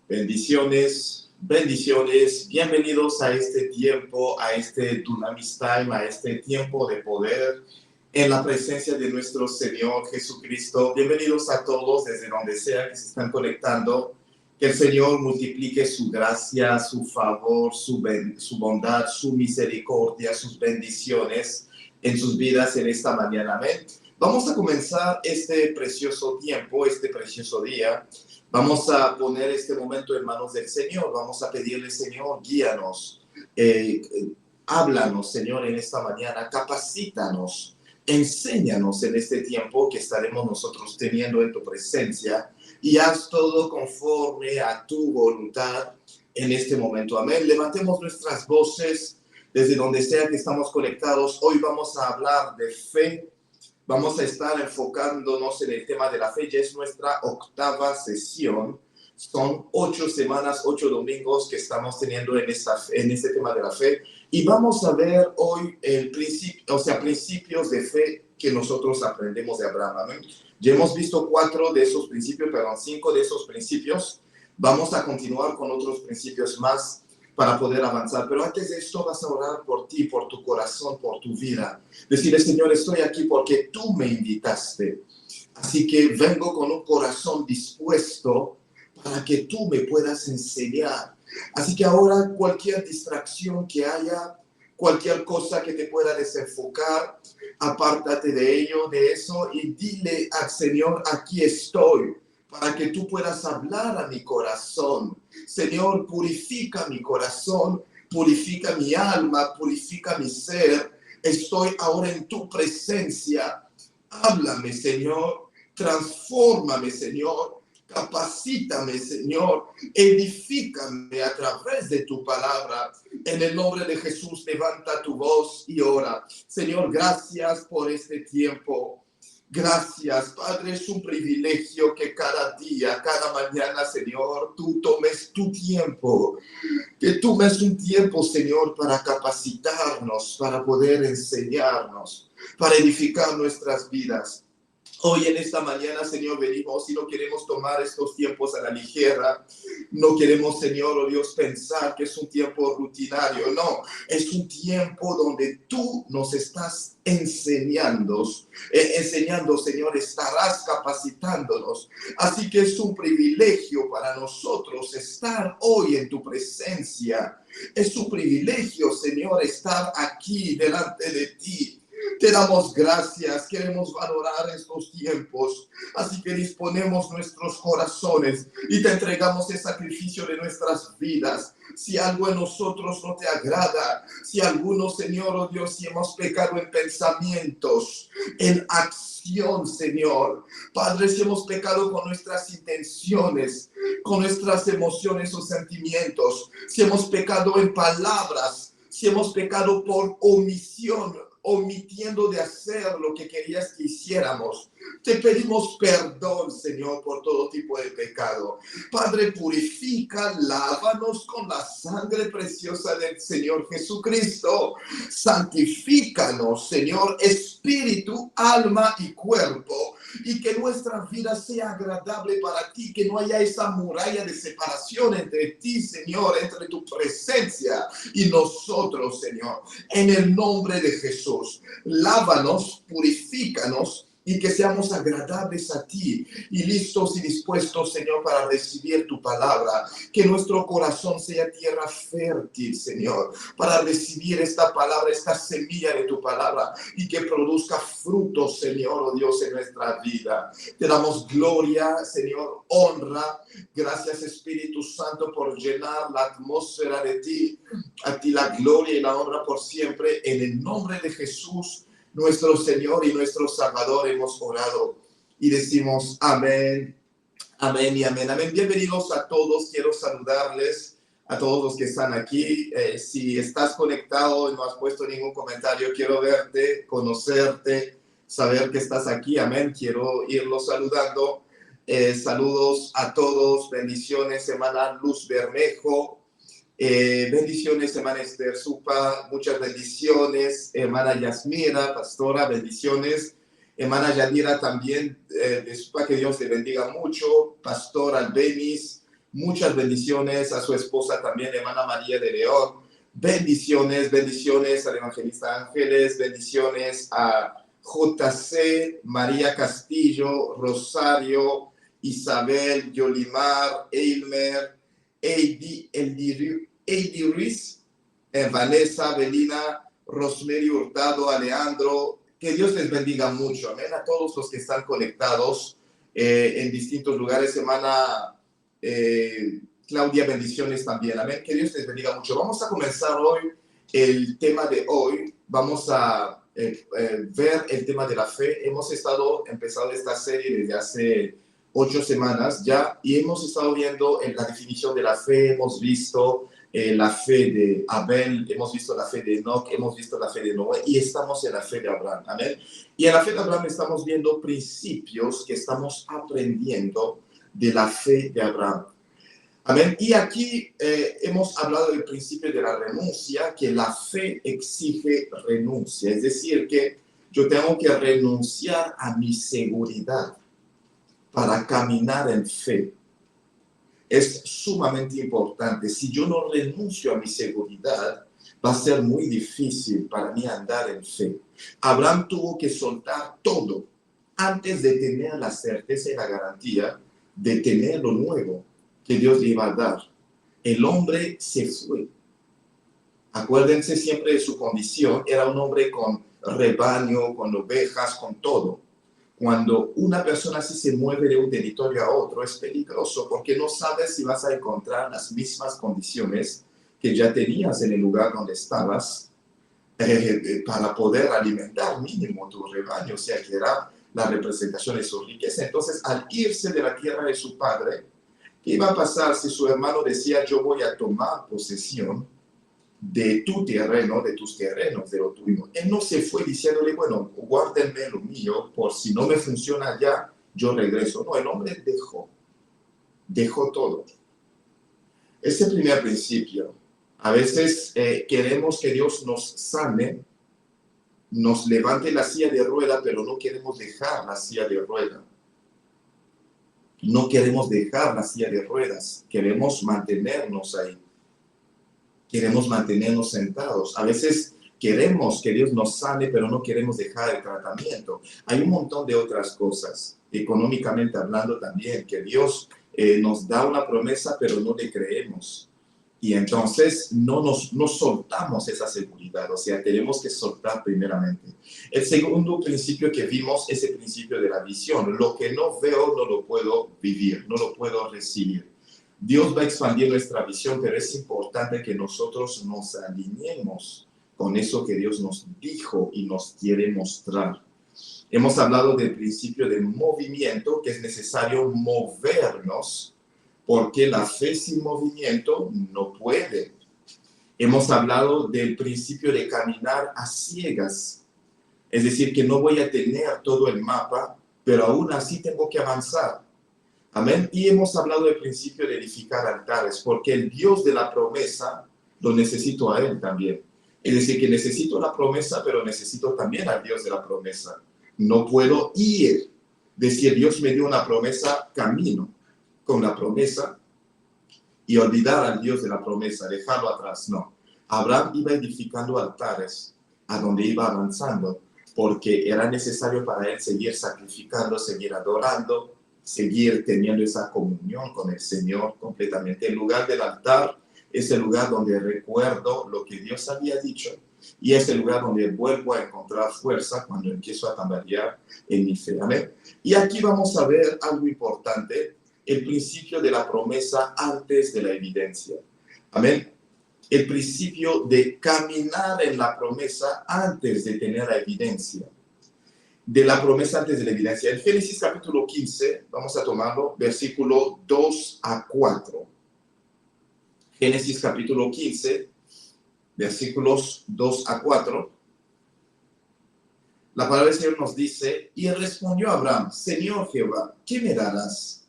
Bendiciones, bendiciones. Bienvenidos a este tiempo, a este Dunamis Time, a este tiempo de poder en la presencia de nuestro Señor Jesucristo. Bienvenidos a todos desde donde sea que se están conectando. Que el Señor multiplique su gracia, su favor, su bondad, su misericordia, sus bendiciones en sus vidas en esta mañana. Amén. Vamos a comenzar este precioso tiempo, este precioso día. Vamos a poner este momento en manos del Señor. Vamos a pedirle, Señor, guíanos, háblanos, Señor, en esta mañana, capacítanos, enséñanos en este tiempo que estaremos nosotros teniendo en tu presencia y haz todo conforme a tu voluntad en este momento. Amén. Levantemos nuestras voces desde donde sea que estamos conectados. Hoy vamos a hablar de fe. Vamos a estar enfocándonos en el tema de la fe. Ya es nuestra 8ª sesión. Son 8 semanas, 8 domingos que estamos teniendo en este tema de la fe. Y vamos a ver hoy principios de fe que nosotros aprendemos de Abraham. ¿Amén? Ya hemos visto 4 de esos principios, perdón, 5 de esos principios. Vamos a continuar con otros principios más para poder avanzar. Pero antes de esto vas a orar por ti, por tu corazón, por tu vida. Decirle, Señor, estoy aquí porque tú me invitaste. Así que vengo con un corazón dispuesto para que tú me puedas enseñar. Así que ahora cualquier distracción que haya, cualquier cosa que te pueda desenfocar, apártate de ello, de eso, y dile al Señor, aquí estoy, para que tú puedas hablar a mi corazón. Señor, purifica mi corazón, purifica mi alma, purifica mi ser. Estoy ahora en tu presencia. Háblame, Señor. Transfórmame, Señor. Capacítame, Señor. Edifícame a través de tu palabra. En el nombre de Jesús, levanta tu voz y ora. Señor, gracias por este tiempo. Gracias, Padre, es un privilegio que cada día, cada mañana, Señor, tú tomes tu tiempo, que tomes un tiempo, Señor, para capacitarnos, para poder enseñarnos, para edificar nuestras vidas. Hoy en esta mañana, Señor, venimos y no queremos tomar estos tiempos a la ligera. No queremos, Señor, oh Dios, pensar que es un tiempo rutinario. No, es un tiempo donde tú nos estás enseñando, Señor, estarás capacitándonos. Así que es un privilegio para nosotros estar hoy en tu presencia. Es un privilegio, Señor, estar aquí delante de ti. Te damos gracias, queremos valorar estos tiempos, así que disponemos nuestros corazones y te entregamos el sacrificio de nuestras vidas. Si algo en nosotros no te agrada, si algunos, Señor, oh Dios, si hemos pecado en pensamientos, en acción, Señor, Padre, si hemos pecado con nuestras intenciones, con nuestras emociones o sentimientos, si hemos pecado en palabras, si hemos pecado por omisión, omitiendo de hacer lo que querías que hiciéramos. Te pedimos perdón, Señor, por todo tipo de pecado. Padre, purifica, lávanos con la sangre preciosa del Señor Jesucristo. Santifícanos, Señor, espíritu, alma y cuerpo. Y que nuestra vida sea agradable para ti, que no haya esa muralla de separación entre ti, Señor, entre tu presencia y nosotros, Señor. En el nombre de Jesús, lávanos, purifícanos y que seamos agradables a ti y listos y dispuestos, Señor, para recibir tu palabra. Que nuestro corazón sea tierra fértil, Señor, para recibir esta palabra, esta semilla de tu palabra y que produzca frutos, Señor, oh Dios, en nuestra vida. Te damos gloria, Señor, honra. Gracias, Espíritu Santo, por llenar la atmósfera de ti. A ti la gloria y la honra por siempre. En el nombre de Jesús, nuestro Señor y nuestro Salvador, hemos orado y decimos amén, amén y amén, amén. Bienvenidos a todos, quiero saludarles a todos los que están aquí. Si estás conectado y no has puesto ningún comentario, quiero verte, conocerte, saber que estás aquí, amén. Quiero irlos saludando. Saludos a todos, bendiciones, hermana Luz Bermejo. Bendiciones, hermana Esther Supa, muchas bendiciones, hermana Yasmira, pastora, bendiciones, hermana Yadira también, de Supa, que Dios te bendiga mucho, pastor Albenis, Muchas bendiciones a su esposa también, hermana María de León. Bendiciones, bendiciones al evangelista Ángeles, bendiciones a JC, María Castillo, Rosario, Isabel, Yolimar, Eilmer, Eidi Ruiz, Vanessa, Belina, Rosemary Hurtado, Alejandro. Que Dios les bendiga mucho. Amén. A todos los que están conectados en distintos lugares. Hermana Claudia, bendiciones también. Amén. Que Dios les bendiga mucho. Vamos a comenzar hoy el tema de hoy. Vamos a ver el tema de la fe. Hemos empezado esta serie desde hace 8 semanas ya y hemos estado viendo la definición de la fe. Hemos visto la fe de Abel, hemos visto la fe de Enoch, hemos visto la fe de Noé y estamos en la fe de Abraham. Amén. Y en la fe de Abraham estamos viendo principios que estamos aprendiendo de la fe de Abraham. Amén. Y aquí hemos hablado del principio de la renuncia, que la fe exige renuncia. Es decir, que yo tengo que renunciar a mi seguridad para caminar en fe. Es sumamente importante. Si yo no renuncio a mi seguridad, va a ser muy difícil para mí andar en fe. Abraham tuvo que soltar todo antes de tener la certeza y la garantía de tener lo nuevo que Dios le iba a dar. El hombre se fue. Acuérdense siempre de su condición. Era un hombre con rebaño, con ovejas, con todo. Cuando una persona así se mueve de un territorio a otro, es peligroso porque no sabes si vas a encontrar las mismas condiciones que ya tenías en el lugar donde estabas para poder alimentar mínimo tu rebaño, o sea, que era la representación de su riqueza. Entonces, al irse de la tierra de su padre, ¿qué iba a pasar si su hermano decía, yo voy a tomar posesión de tu terreno, de tus terrenos, de lo tuyo? Él no se fue diciéndole, bueno, guárdenme lo mío, por si no me funciona ya, yo regreso. No, el hombre dejó todo. Ese primer principio. A veces queremos que Dios nos sane, nos levante la silla de rueda, pero no queremos dejar la silla de rueda. No queremos dejar la silla de ruedas, queremos mantenernos ahí. Queremos mantenernos sentados. A veces queremos que Dios nos sane, pero no queremos dejar el tratamiento. Hay un montón de otras cosas, económicamente hablando también, que Dios nos da una promesa, pero no le creemos. Y entonces no soltamos esa seguridad, o sea, tenemos que soltar primeramente. El segundo principio que vimos es el principio de la visión. Lo que no veo no lo puedo vivir, no lo puedo recibir. Dios va a expandir nuestra visión, pero es importante que nosotros nos alineemos con eso que Dios nos dijo y nos quiere mostrar. Hemos hablado del principio de movimiento, que es necesario movernos, porque la fe sin movimiento no puede. Hemos hablado del principio de caminar a ciegas, es decir, que no voy a tener todo el mapa, pero aún así tengo que avanzar. Amén. Y hemos hablado del principio de edificar altares, porque el Dios de la promesa lo necesito a Él también. Es decir, que necesito la promesa, pero necesito también al Dios de la promesa. No puedo decir, Dios me dio una promesa, camino con la promesa y olvidar al Dios de la promesa, dejarlo atrás. No. Abraham iba edificando altares a donde iba avanzando, porque era necesario para él seguir sacrificando, seguir adorando, seguir teniendo esa comunión con el Señor completamente. El lugar del altar es el lugar donde recuerdo lo que Dios había dicho y es el lugar donde vuelvo a encontrar fuerza cuando empiezo a tambalear en mi fe. Amén. Y aquí vamos a ver algo importante, el principio de la promesa antes de la evidencia. Amén. El principio de caminar en la promesa antes de tener la evidencia. De la promesa antes de la evidencia. En Génesis capítulo 15, vamos a tomarlo, versículo 2 a 4. Génesis capítulo 15, versículos 2 a 4. La palabra del Señor nos dice, y respondió Abraham, Señor Jehová, ¿qué me darás?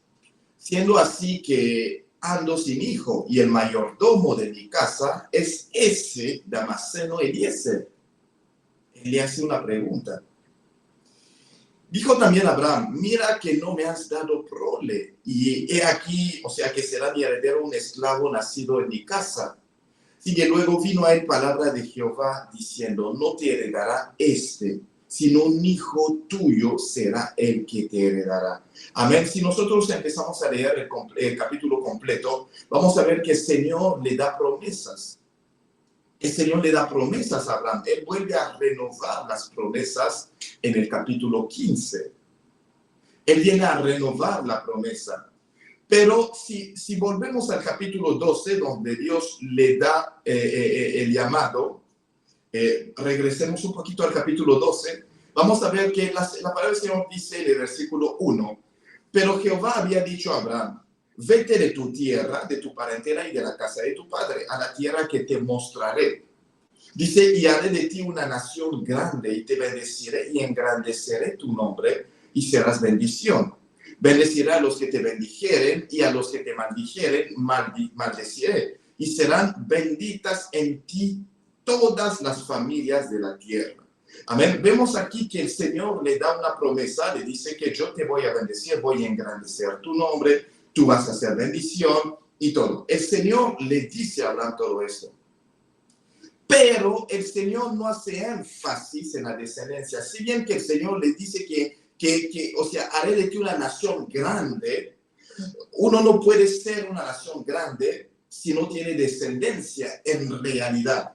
Siendo así que ando sin hijo, y el mayordomo de mi casa es ese Damaseno Eliezer. Él le hace una pregunta. Dijo también Abraham, mira que no me has dado prole, y he aquí, o sea, que será mi heredero un esclavo nacido en mi casa. Sigue, luego vino a él palabra de Jehová diciendo, no te heredará sino un hijo tuyo será el que te heredará. Amén. Si nosotros empezamos a leer el capítulo completo, vamos a ver que el Señor le da promesas. El Señor le da promesas a Abraham. Él vuelve a renovar las promesas en el capítulo 15. Él viene a renovar la promesa. Pero si volvemos al capítulo 12, donde Dios le da el llamado, regresemos un poquito al capítulo 12, vamos a ver que la palabra del Señor dice en el versículo 1, pero Jehová había dicho a Abraham, vete de tu tierra, de tu parentela y de la casa de tu padre, a la tierra que te mostraré. Dice, y haré de ti una nación grande, y te bendeciré y engrandeceré tu nombre, y serás bendición. Bendeciré a los que te bendijeren, y a los que te maldijeren, maldeciré. Y serán benditas en ti todas las familias de la tierra. Amén. Vemos aquí que el Señor le da una promesa, le dice que yo te voy a bendecir, voy a engrandecer tu nombre, tú vas a hacer bendición y todo. El Señor le dice a Abraham todo esto. Pero el Señor no hace énfasis en la descendencia. Si bien que el Señor le dice o sea, haré de ti una nación grande, uno no puede ser una nación grande si no tiene descendencia en realidad.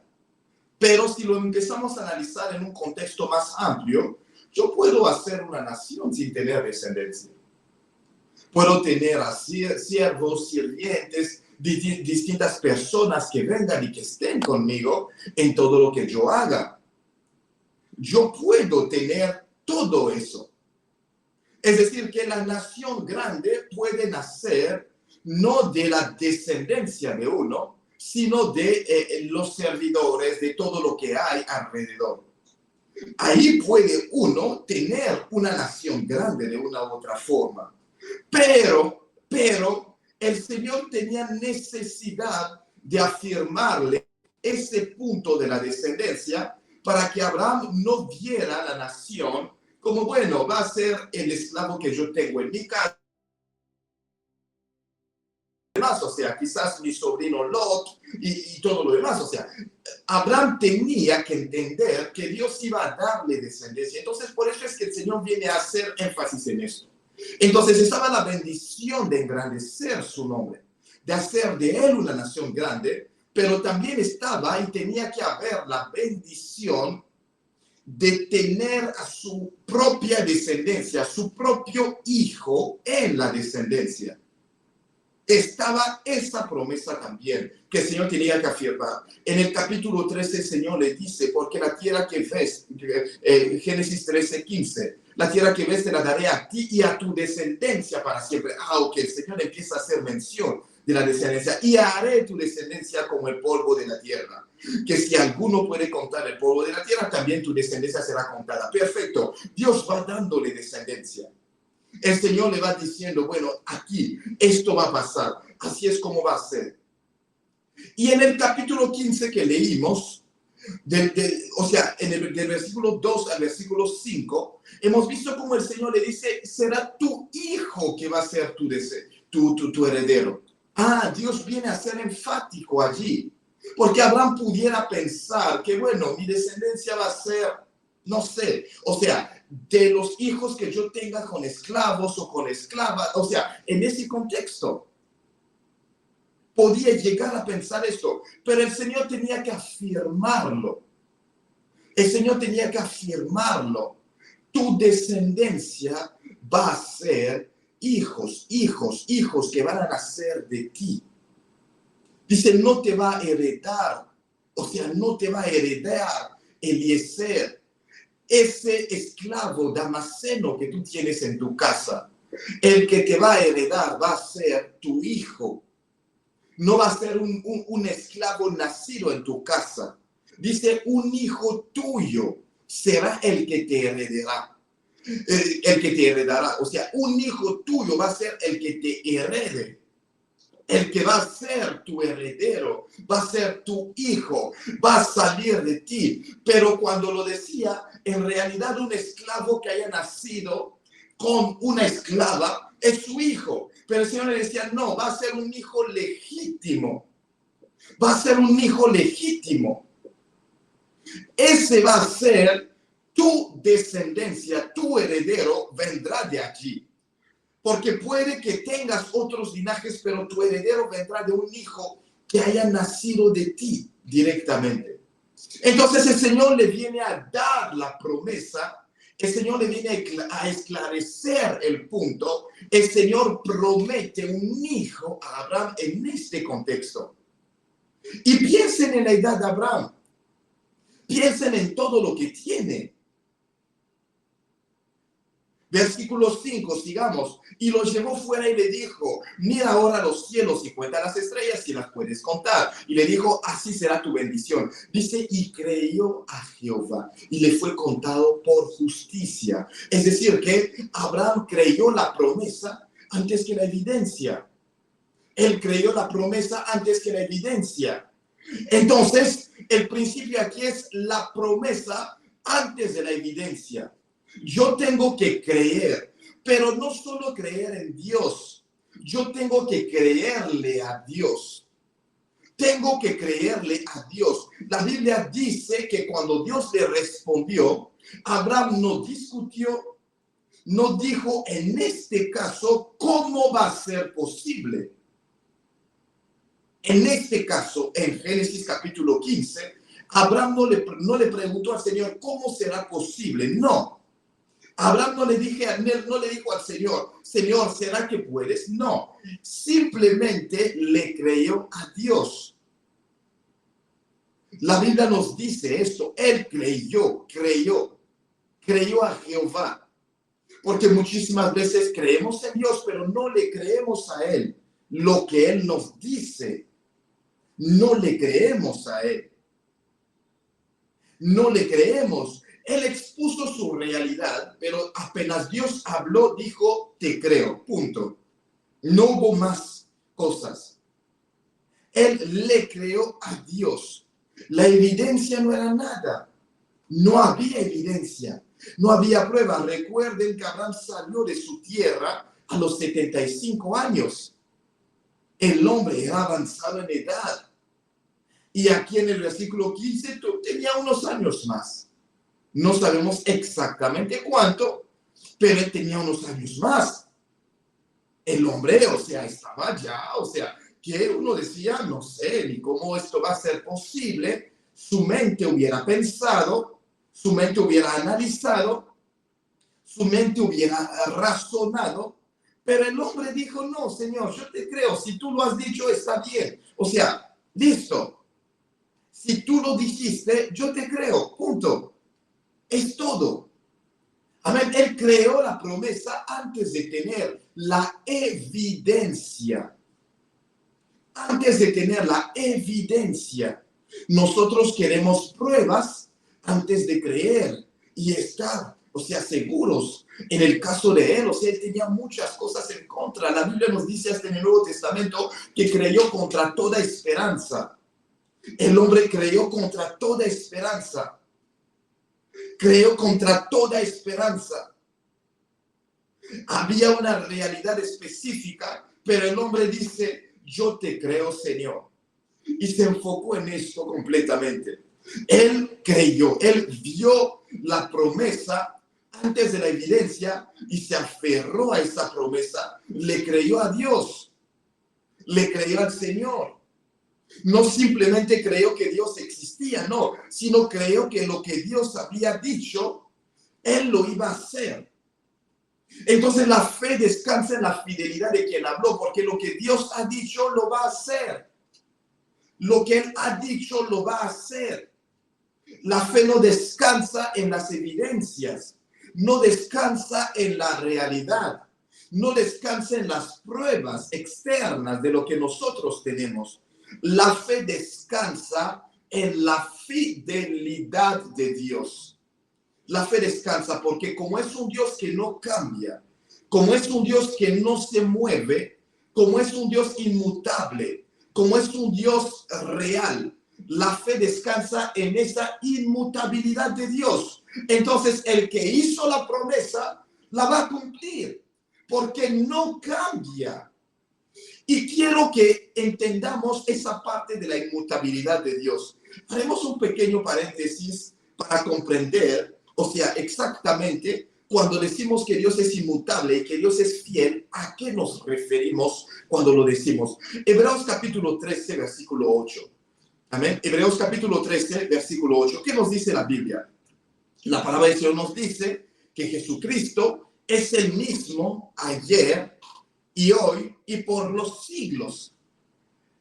Pero si lo empezamos a analizar en un contexto más amplio, yo puedo hacer una nación sin tener descendencia. Puedo tener a siervos, sirvientes, distintas personas que vengan y que estén conmigo en todo lo que yo haga. Yo puedo tener todo eso. Es decir, que la nación grande puede nacer no de la descendencia de uno, sino de los servidores, de todo lo que hay alrededor. Ahí puede uno tener una nación grande de una u otra forma. Pero el Señor tenía necesidad de afirmarle ese punto de la descendencia para que Abraham no viera la nación como, bueno, va a ser el esclavo que yo tengo en mi casa. O sea, quizás mi sobrino Lot y todo lo demás. O sea, Abraham tenía que entender que Dios iba a darle descendencia. Entonces, por eso es que el Señor viene a hacer énfasis en esto. Entonces estaba la bendición de engrandecer su nombre, de hacer de él una nación grande, pero también estaba y tenía que haber la bendición de tener a su propia descendencia, a su propio hijo en la descendencia. Estaba esa promesa también que el Señor tenía que afirmar. En el capítulo 13 el Señor le dice, porque la tierra que ves, Génesis 13:15, la tierra que ves te la daré a ti y a tu descendencia para siempre. Aunque el Señor empieza a hacer mención de la descendencia, y haré tu descendencia como el polvo de la tierra. Que si alguno puede contar el polvo de la tierra, también tu descendencia será contada. Perfecto. Dios va dándole descendencia. El Señor le va diciendo, bueno, aquí esto va a pasar, así es como va a ser. Y en el capítulo 15 que leímos, o sea, del versículo 2 al versículo 5, hemos visto cómo el Señor le dice, será tu hijo que va a ser tu heredero. Dios viene a ser enfático allí, porque Abraham pudiera pensar que, bueno, mi descendencia va a ser, no sé, o sea, de los hijos que yo tenga con esclavos o con esclavas, o sea, en ese contexto podía llegar a pensar esto, pero el Señor tenía que afirmarlo. El Señor tenía que afirmarlo. Tu descendencia va a ser hijos que van a nacer de ti. Dice, no te va a heredar, o sea, no te va a heredar Eliezer, ese esclavo damasceno que tú tienes en tu casa. El que te va a heredar va a ser tu hijo. No va a ser un esclavo nacido en tu casa. Dice, un hijo tuyo será el que te heredará. El que te heredará. O sea, un hijo tuyo va a ser el que te herede. El que va a ser tu heredero, va a ser tu hijo, va a salir de ti. Pero cuando lo decía, en realidad un esclavo que haya nacido con una esclava es su hijo. Pero el Señor le decía, no, va a ser un hijo legítimo. Va a ser un hijo legítimo. Ese va a ser tu descendencia, tu heredero vendrá de allí. Porque puede que tengas otros linajes, pero tu heredero vendrá de un hijo que haya nacido de ti directamente. Entonces el Señor le viene a dar la promesa, el Señor le viene a esclarecer el punto. El Señor promete un hijo a Abraham en este contexto. Y piensen en la edad de Abraham. Piensen en todo lo que tiene. Versículo 5, sigamos. Y lo llevó fuera y le dijo, mira ahora los cielos y cuenta las estrellas si las puedes contar. Y le dijo, así será tu bendición. Dice, y creyó a Jehová y le fue contado por justicia. Es decir, que Abraham creyó la promesa antes que la evidencia. Él creyó la promesa antes que la evidencia. Entonces, el principio aquí es la promesa antes de la evidencia. Yo tengo que creer, pero no solo creer en Dios. Yo tengo que creerle a Dios. Tengo que creerle a Dios. La Biblia dice que cuando Dios le respondió, Abraham no discutió, no dijo en este caso cómo va a ser posible. En este caso, en Génesis capítulo 15, Abraham no le preguntó al Señor cómo será posible. No. Abraham no le dijo al Señor, Señor, ¿será que puedes? No. Simplemente le creyó a Dios. La Biblia nos dice esto. Él creyó a Jehová. Porque muchísimas veces creemos en Dios, pero no le creemos a Él. Lo que Él nos dice. No le creemos a Él. No le creemos. Él expuso su realidad, pero apenas Dios habló, dijo, te creo, punto. No hubo más cosas. Él le creó a Dios. La evidencia no era nada. No había evidencia. No había prueba. Recuerden que Abraham salió de su tierra a los 75 años. El hombre era avanzado en edad. Y aquí en el versículo 15 tenía unos años más. No sabemos exactamente cuánto, pero él tenía unos años más. El hombre, estaba ya, que uno decía, no sé ni cómo esto va a ser posible. Su mente hubiera pensado, su mente hubiera analizado, su mente hubiera razonado, pero el hombre dijo, no, Señor, yo te creo, si tú lo has dicho, está bien. Listo. Si tú lo dijiste, yo te creo, punto. Es todo. Amén. Él creó la promesa antes de tener la evidencia. Antes de tener la evidencia. Nosotros queremos pruebas antes de creer y estar, seguros. En el caso de él, él tenía muchas cosas en contra. La Biblia nos dice hasta en el Nuevo Testamento que creyó contra toda esperanza. El hombre creyó contra toda esperanza. Creyó contra toda esperanza. Había una realidad específica, pero el hombre dice, yo te creo, Señor. Y se enfocó en esto completamente. Él creyó, él vio la promesa antes de la evidencia y se aferró a esa promesa. Le creyó a Dios. Le creyó al Señor. No simplemente creyó que Dios existía, no, sino creyó que lo que Dios había dicho, Él lo iba a hacer. Entonces la fe descansa en la fidelidad de quien habló, porque lo que Dios ha dicho lo va a hacer. Lo que Él ha dicho lo va a hacer. La fe no descansa en las evidencias, no descansa en la realidad, no descansa en las pruebas externas de lo que nosotros tenemos. La fe descansa en la fidelidad de Dios. La fe descansa porque como es un Dios que no cambia, como es un Dios que no se mueve, como es un Dios inmutable, como es un Dios real, la fe descansa en esa inmutabilidad de Dios. Entonces, el que hizo la promesa la va a cumplir, porque no cambia. Y quiero que entendamos esa parte de la inmutabilidad de Dios. Haremos un pequeño paréntesis para comprender, o sea, exactamente cuando decimos que Dios es inmutable y que Dios es fiel, ¿a qué nos referimos cuando lo decimos? Hebreos capítulo 13, versículo 8. Amén. Hebreos capítulo 13, versículo 8. ¿Qué nos dice la Biblia? La palabra del Señor nos dice que Jesucristo es el mismo ayer y hoy y por los siglos.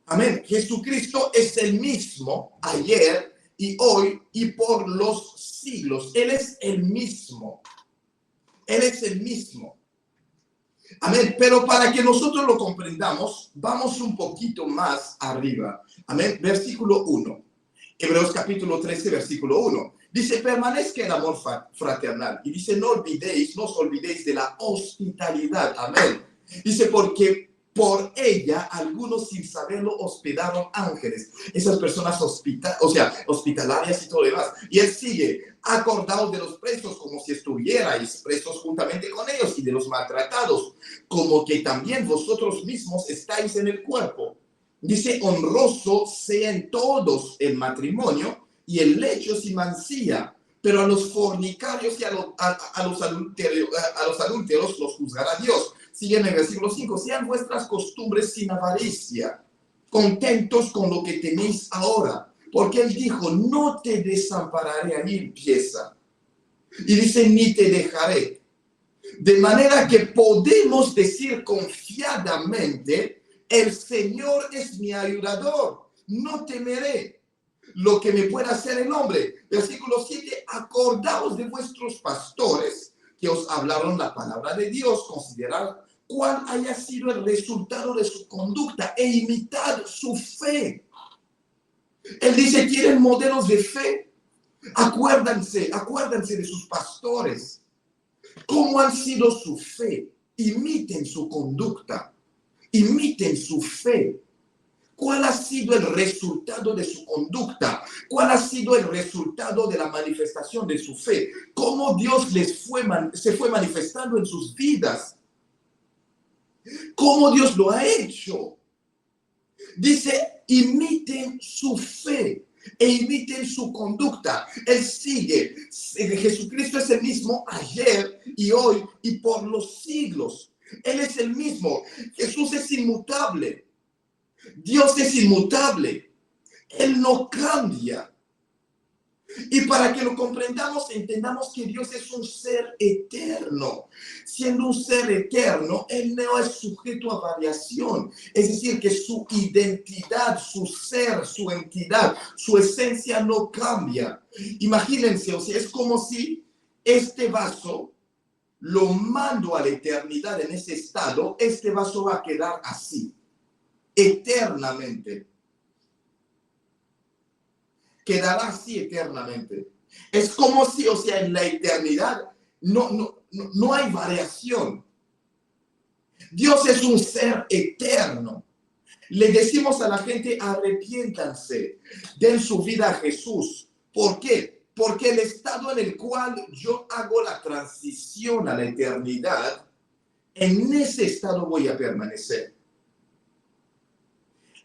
Amén. Jesucristo es el mismo ayer y hoy y por los siglos. Él es el mismo. Él es el mismo. Amén. Pero para que nosotros lo comprendamos, vamos un poquito más arriba. Amén. Versículo 1. Hebreos capítulo 13, versículo 1. Dice, permanezca el amor fraternal. Y dice, no os olvidéis de la hospitalidad. Amén. Dice, porque por ella algunos sin saberlo hospedaron ángeles. Esas personas hospitalarias y todo lo demás. Y él sigue, acordaos de los presos como si estuvierais presos juntamente con ellos y de los maltratados, como que también vosotros mismos estáis en el cuerpo. Dice, honroso sea en todos el matrimonio y el lecho sin mancilla, pero a los fornicarios y a los adúlteros los juzgará Dios. Sigue en el versículo 5, sean vuestras costumbres sin avaricia, contentos con lo que tenéis ahora, porque él dijo, no te desampararé, ahí empieza. Y dice, ni te dejaré. De manera que podemos decir confiadamente, el Señor es mi ayudador, no temeré lo que me pueda hacer el hombre. Versículo 7, acordaos de vuestros pastores que os hablaron la palabra de Dios, considerad cuál haya sido el resultado de su conducta e imitad su fe. Él dice, ¿quieren modelos de fe? Acuérdense de sus pastores. ¿Cómo han sido su fe? Imiten su conducta. Imiten su fe. ¿Cuál ha sido el resultado de su conducta? ¿Cuál ha sido el resultado de la manifestación de su fe? ¿Cómo Dios se fue manifestando en sus vidas? ¿Cómo Dios lo ha hecho? Dice, imiten su fe e imiten su conducta. Él sigue. Jesucristo es el mismo ayer y hoy y por los siglos. Él es el mismo. Jesús es inmutable. Dios es inmutable. Él no cambia. Y para que lo comprendamos, entendamos que Dios es un ser eterno. Siendo un ser eterno, Él no es sujeto a variación. Es decir, que su identidad, su ser, su entidad, su esencia no cambia. Imagínense, o sea, es como si este vaso lo mando a la eternidad en ese estado, este vaso va a quedar así, eternamente. Quedará así eternamente. Es como si, o sea, en la eternidad no hay variación. Dios es un ser eterno. Le decimos a la gente, arrepiéntanse, den su vida a Jesús. ¿Por qué? Porque el estado en el cual yo hago la transición a la eternidad, en ese estado voy a permanecer.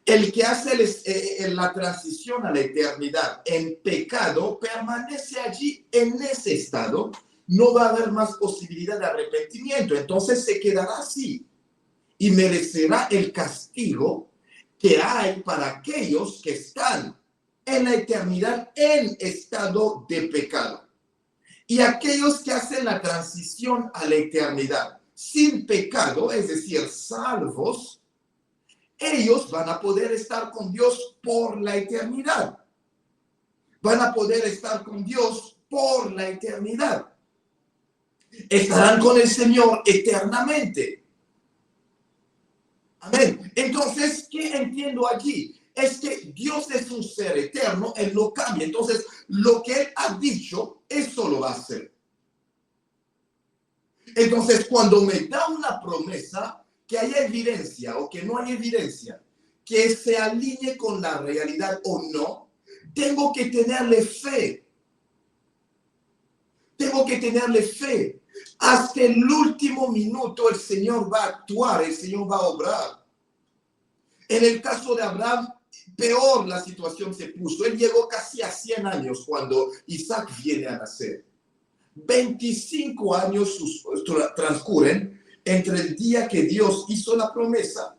El que hace la transición a la eternidad en pecado permanece allí en ese estado. No va a haber más posibilidad de arrepentimiento. Entonces se quedará así y merecerá el castigo que hay para aquellos que están en la eternidad en estado de pecado. Y aquellos que hacen la transición a la eternidad sin pecado, es decir, salvos, ellos van a poder estar con Dios por la eternidad. Van a poder estar con Dios por la eternidad. Estarán con el Señor eternamente. Amén. Entonces, ¿qué entiendo aquí? Es que Dios es un ser eterno, Él no cambia. Entonces, lo que Él ha dicho, eso lo va a hacer. Entonces, cuando me da una promesa, que haya evidencia o que no haya evidencia, que se alinee con la realidad o no, tengo que tenerle fe. Tengo que tenerle fe. Hasta el último minuto el Señor va a actuar, el Señor va a obrar. En el caso de Abraham, peor la situación se puso. Él llegó casi a 100 años cuando Isaac viene a nacer. 25 años transcurren entre el día que Dios hizo la promesa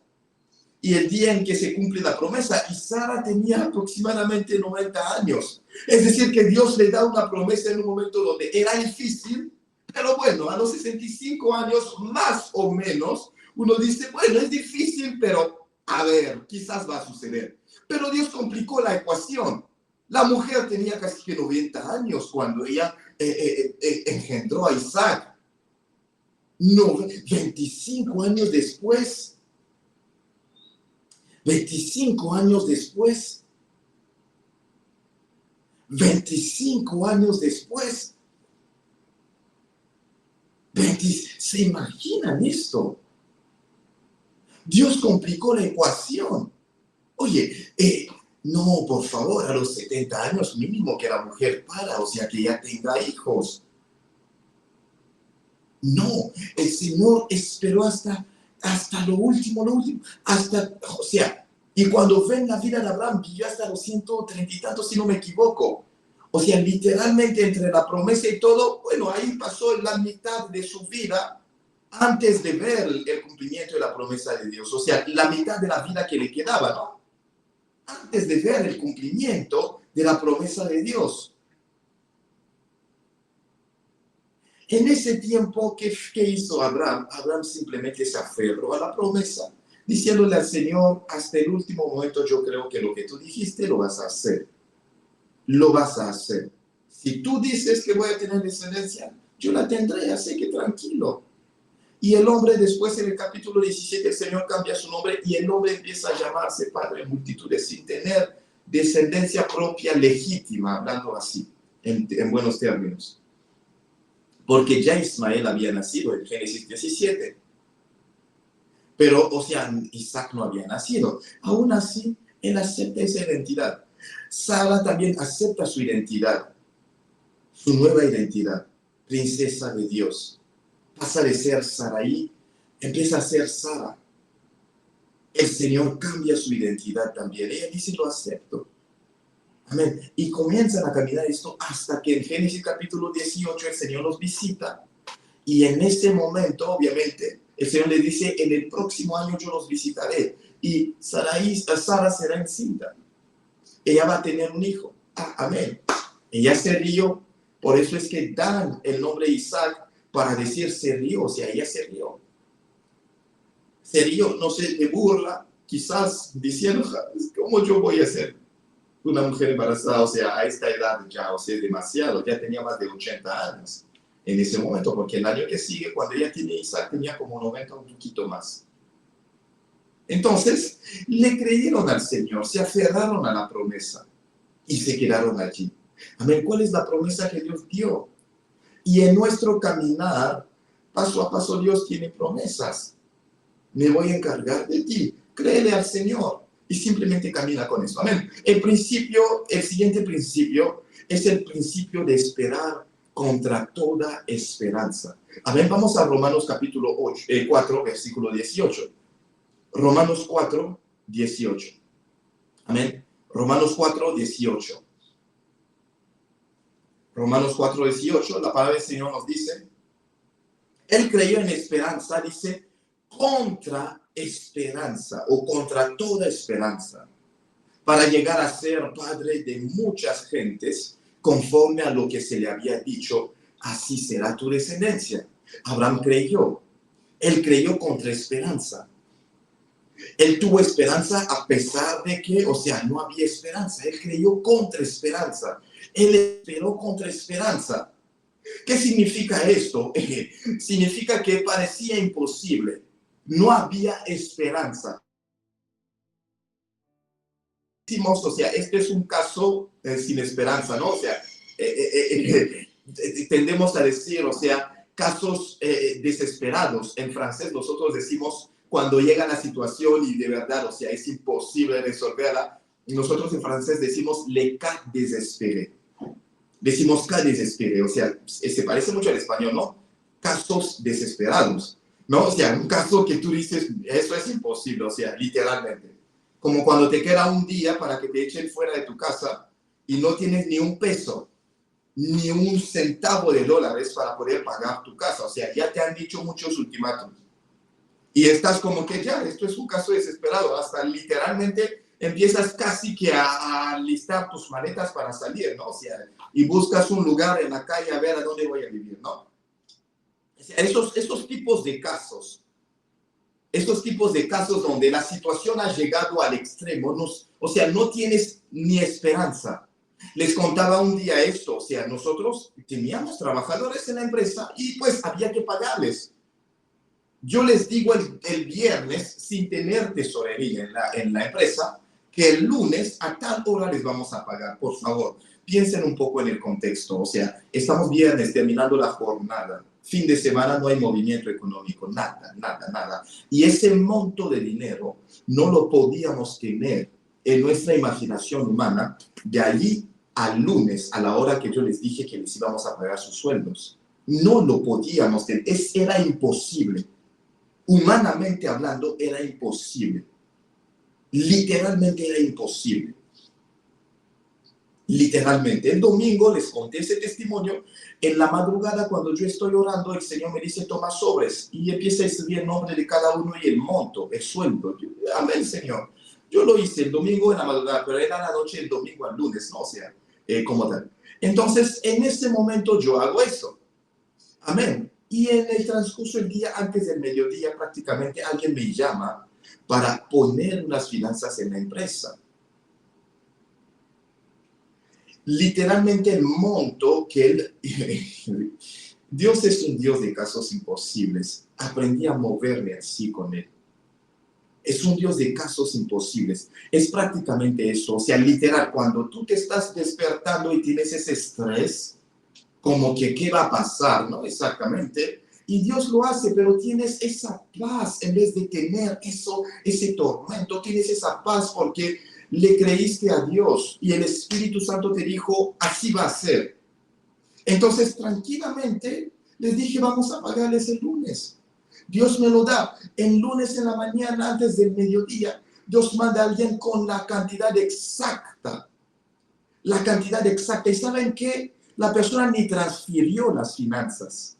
y el día en que se cumple la promesa. Y Sara tenía aproximadamente 90 años. Es decir, que Dios le da una promesa en un momento donde era difícil, pero bueno, a los 65 años, más o menos, uno dice, bueno, es difícil, pero a ver, quizás va a suceder. Pero Dios complicó la ecuación. La mujer tenía casi que 90 años cuando ella engendró a Isaac. No, 25 años después. 25 años después. 25 años después. ¿Se imaginan esto? Dios complicó la ecuación. Oye, no, por favor, a los 70 años mínimo que la mujer para, o sea, que ya tenga hijos. No, el Señor esperó hasta lo último, o sea, y cuando ven la vida de Abraham, vivió hasta los 130 y tantos, si no me equivoco. O sea, literalmente entre la promesa y todo, bueno, ahí pasó la mitad de su vida antes de ver el cumplimiento de la promesa de Dios. O sea, la mitad de la vida que le quedaba, ¿no? Antes de ver el cumplimiento de la promesa de Dios. En ese tiempo, ¿qué hizo Abraham? Abraham simplemente se aferró a la promesa, diciéndole al Señor, hasta el último momento yo creo que lo que tú dijiste lo vas a hacer. Lo vas a hacer. Si tú dices que voy a tener descendencia, yo la tendré, así que tranquilo. Y el hombre después en el capítulo 17, el Señor cambia su nombre y el hombre empieza a llamarse padre de multitudes sin tener descendencia propia legítima, hablando así, en buenos términos. Porque ya Ismael había nacido en Génesis 17. Pero, o sea, Isaac no había nacido. Aún así, él acepta esa identidad. Sara también acepta su identidad, su nueva identidad, princesa de Dios. Pasa de ser Saraí, empieza a ser Sara. El Señor cambia su identidad también. Ella dice, lo acepto. Amén. Y comienzan a caminar esto hasta que en Génesis capítulo 18 el Señor los visita. Y en ese momento, obviamente, el Señor le dice, en el próximo año yo los visitaré. Y Sara será encinta. Ella va a tener un hijo. Amén. Ella se rió. Por eso es que dan el nombre Isaac para decir se rió. O sea, ella se rió. Se rió, no sé, de burla, quizás diciendo, ¿cómo yo voy a ser una mujer embarazada? O sea, a esta edad ya, o sea, demasiado. Ya tenía más de 80 años en ese momento, porque el año que sigue, cuando ella tiene Isaac, tenía como 90, un poquito más. Entonces, le creyeron al Señor, se aferraron a la promesa y se quedaron allí. Amén. ¿Cuál es la promesa que Dios dio? Y en nuestro caminar, paso a paso, Dios tiene promesas. Me voy a encargar de ti. Créele al Señor y simplemente camina con eso. Amén. El siguiente principio es el principio de esperar contra toda esperanza. Amén. Vamos a Romanos capítulo 4, versículo 18. Romanos 4, 18. Amén. Romanos 4, 18. Romanos 4, 18. La palabra del Señor nos dice, Él creyó en esperanza, dice, contra esperanza o contra toda esperanza, para llegar a ser padre de muchas gentes, conforme a lo que se le había dicho, así será tu descendencia. Abraham creyó. Él creyó contra esperanza. Él tuvo esperanza a pesar de que, o sea, no había esperanza. Él creyó contra esperanza. Él esperó contra esperanza. ¿Qué significa esto? Significa que parecía imposible. No había esperanza. O sea, este es un caso sin esperanza, ¿no? O sea, tendemos a decir, o sea, casos desesperados. En francés nosotros decimos cuando llega la situación y de verdad, o sea, es imposible resolverla. Nosotros en francés decimos le cas désespéré. Decimos cas desesperé, o sea, se parece mucho al español, ¿no? Casos desesperados, ¿no? O sea, un caso que tú dices, eso es imposible, o sea, literalmente. Como cuando te queda un día para que te echen fuera de tu casa y no tienes ni un peso, ni un centavo de dólares para poder pagar tu casa. O sea, ya te han dicho muchos ultimátumos. Y estás como que ya, esto es un caso desesperado. Hasta literalmente empiezas casi que a listar tus maletas para salir, ¿no? O sea, y buscas un lugar en la calle a ver a dónde voy a vivir, ¿no? O sea, esos tipos de casos, estos tipos de casos donde la situación ha llegado al extremo, o sea, no tienes ni esperanza. Les contaba un día esto, o sea, nosotros teníamos trabajadores en la empresa y pues había que pagarles. Yo les digo el viernes, sin tener tesorería en la empresa, que el lunes a tal hora les vamos a pagar. Por favor, piensen un poco en el contexto. O sea, estamos viernes terminando la jornada. Fin de semana no hay movimiento económico, nada, nada, nada. Y ese monto de dinero no lo podíamos tener en nuestra imaginación humana de allí al lunes, a la hora que yo les dije que les íbamos a pagar sus sueldos. No lo podíamos tener, era imposible. Humanamente hablando, era imposible. Literalmente era imposible. Literalmente. El domingo les conté ese testimonio. En la madrugada, cuando yo estoy orando, el Señor me dice, toma sobres. Y empieza a escribir el nombre de cada uno y el monto, el sueldo. Amén, Señor. Yo lo hice el domingo en la madrugada, pero era la noche del domingo al lunes, ¿no? O sea, como tal. Entonces, en ese momento yo hago eso. Amén. Y en el transcurso del día, antes del mediodía, prácticamente alguien me llama para poner unas finanzas en la empresa. Literalmente el monto que él... Dios es un Dios de casos imposibles. Aprendí a moverme así con él. Es un Dios de casos imposibles. Es prácticamente eso. O sea, literal, cuando tú te estás despertando y tienes ese estrés, como que qué va a pasar, ¿no? Exactamente. Y Dios lo hace, pero tienes esa paz en vez de tener ese tormento, tienes esa paz porque le creíste a Dios y el Espíritu Santo te dijo, así va a ser. Entonces, tranquilamente, les dije, vamos a pagarles el lunes. Dios me lo da. El lunes en la mañana, antes del mediodía, Dios manda a alguien con la cantidad exacta. La cantidad exacta. ¿Y saben qué? La persona ni transfirió las finanzas,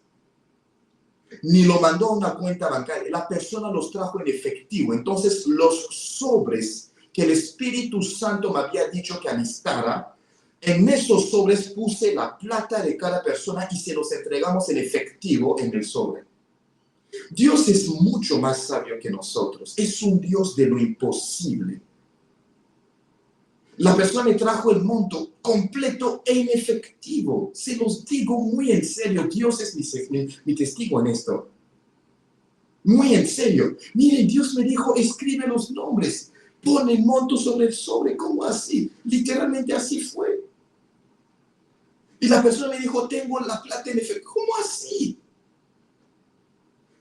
ni lo mandó a una cuenta bancaria. La persona los trajo en efectivo. Entonces, los sobres que el Espíritu Santo me había dicho que alistara, en esos sobres puse la plata de cada persona y se los entregamos en efectivo en el sobre. Dios es mucho más sabio que nosotros. Es un Dios de lo imposible. La persona me trajo el monto completo en efectivo. Se los digo muy en serio. Dios es mi testigo en esto. Muy en serio. Miren, Dios me dijo, escribe los nombres. Pon el monto sobre el sobre. ¿Cómo así? Literalmente así fue. Y la persona me dijo, tengo la plata en efectivo. ¿Cómo así?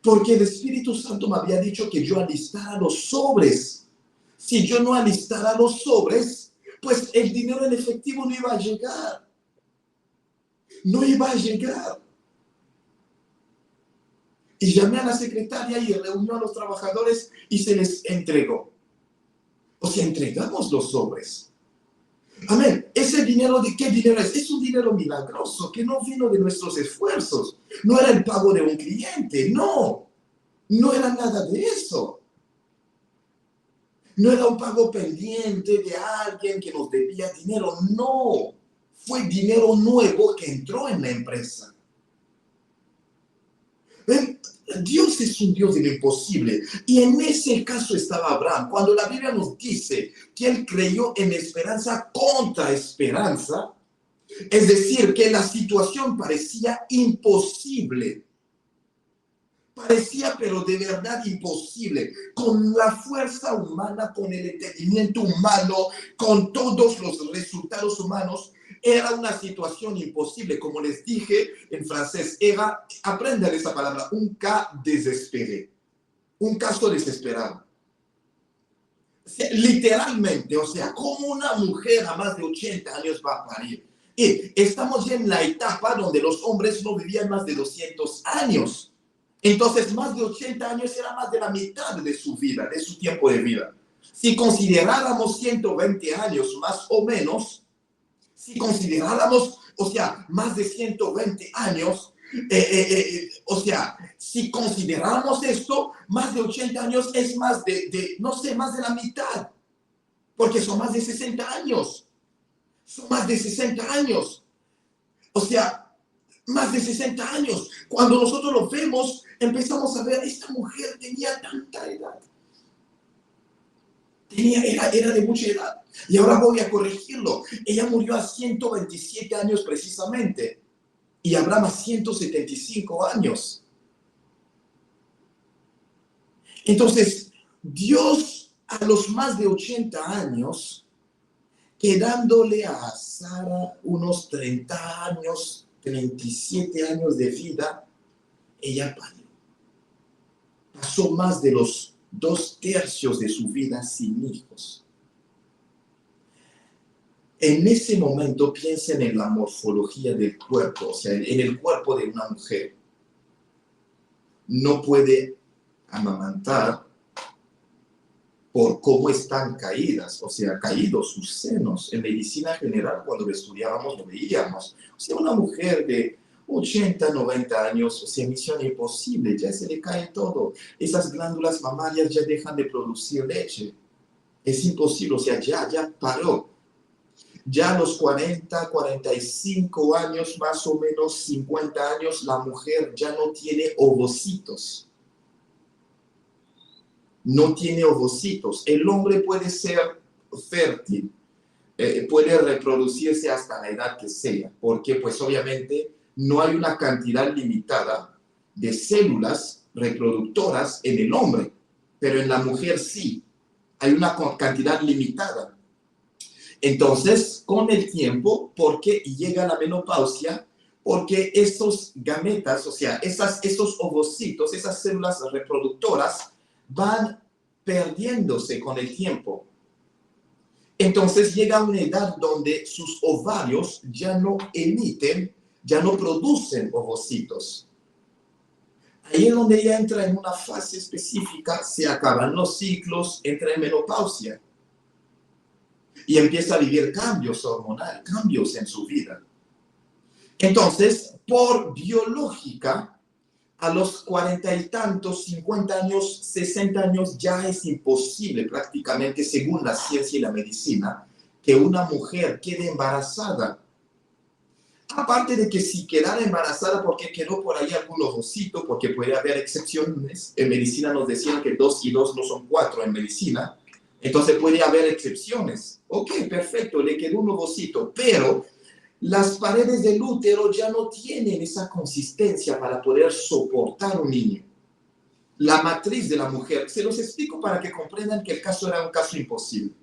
Porque el Espíritu Santo me había dicho que yo alistara los sobres. Si yo no alistara los sobres, pues el dinero en efectivo no iba a llegar. No iba a llegar. Y llamé a la secretaria y reunió a los trabajadores y se les entregó. O sea, entregamos los sobres. Amén. Ese dinero, ¿de qué dinero es? Es un dinero milagroso que no vino de nuestros esfuerzos. No era el pago de un cliente. No. No era nada de eso. No era un pago pendiente de alguien que nos debía dinero, no. Fue dinero nuevo que entró en la empresa. ¿Ven? Dios es un Dios de lo imposible. Y en ese caso estaba Abraham. Cuando la Biblia nos dice que él creyó en esperanza contra esperanza, es decir, que la situación parecía imposible. Parecía, pero de verdad imposible, con la fuerza humana, con el entendimiento humano, con todos los resultados humanos, era una situación imposible. Como les dije en francés, aprendan esa palabra, un cas désespéré, un caso desesperado. O sea, literalmente, o sea, ¿cómo una mujer a más de 80 años va a parir? Estamos ya en la etapa donde los hombres no vivían más de 200 años. Entonces, más de 80 años era más de la mitad de su vida, de su tiempo de vida. Si consideráramos 120 años más o menos, si consideráramos, o sea, más de 120 años, o sea, si consideráramos esto, más de 80 años es más no sé, más de la mitad, porque son más de 60 años. Son más de 60 años. O sea, más de 60 años. Cuando nosotros lo vemos, empezamos a ver, esta mujer tenía tanta edad. Era de mucha edad. Y ahora voy a corregirlo. Ella murió a 127 años precisamente. Y Abraham a 175 años. Entonces, Dios a los más de 80 años, quedándole a Sara unos 30 años, 37 años de vida, ella parió. Pasó más de los 2/3 de su vida sin hijos. En ese momento piensen en la morfología del cuerpo, o sea, en el cuerpo de una mujer. No puede amamantar por cómo están caídas, o sea, caídos sus senos. En medicina general, cuando lo estudiábamos, lo veíamos. O sea, una mujer de 80, 90 años, o sea, misión imposible, ya se le cae todo. Esas glándulas mamarias ya dejan de producir leche. Es imposible, o sea, ya paró. Ya a los 40, 45 años, más o menos 50 años, la mujer ya no tiene ovocitos. No tiene ovocitos. El hombre puede ser fértil, puede reproducirse hasta la edad que sea, porque pues obviamente no hay una cantidad limitada de células reproductoras en el hombre, pero en la mujer sí, hay una cantidad limitada. Entonces, con el tiempo, porque llega la menopausia, porque estos gametas, o sea, esos ovocitos, esas células reproductoras, van perdiéndose con el tiempo. Entonces llega una edad donde sus ovarios ya no emiten, ya no producen ovocitos. Ahí es donde ella entra en una fase específica, se acaban los ciclos, entra en menopausia y empieza a vivir cambios hormonales, cambios en su vida. Entonces, por biológica, a los 40 y tantos, 50 años, 60 años, ya es imposible prácticamente, según la ciencia y la medicina, que una mujer quede embarazada. Aparte de que si quedara embarazada porque quedó por ahí algún ovocito, porque puede haber excepciones. En medicina nos decían que 2 y 2 no son 4 en medicina. Entonces puede haber excepciones. Ok, perfecto, le quedó un ovocito, pero las paredes del útero ya no tienen esa consistencia para poder soportar un niño. La matriz de la mujer, se los explico para que comprendan que el caso era un caso imposible.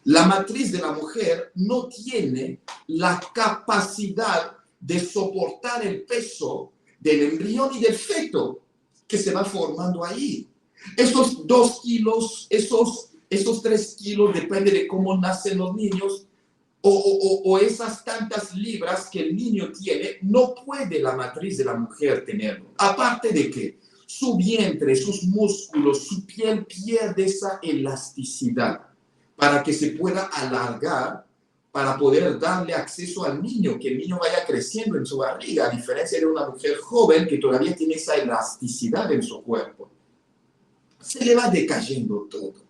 La matriz de la mujer no tiene la capacidad de soportar el peso del embrión y del feto que se va formando ahí. Esos 2 kilos, esos 3 kilos, depende de cómo nacen los niños, o esas tantas libras que el niño tiene, no puede la matriz de la mujer tenerlo. Aparte de que su vientre, sus músculos, su piel pierde esa elasticidad para que se pueda alargar, para poder darle acceso al niño, que el niño vaya creciendo en su barriga, a diferencia de una mujer joven que todavía tiene esa elasticidad en su cuerpo. Se le va decayendo todo.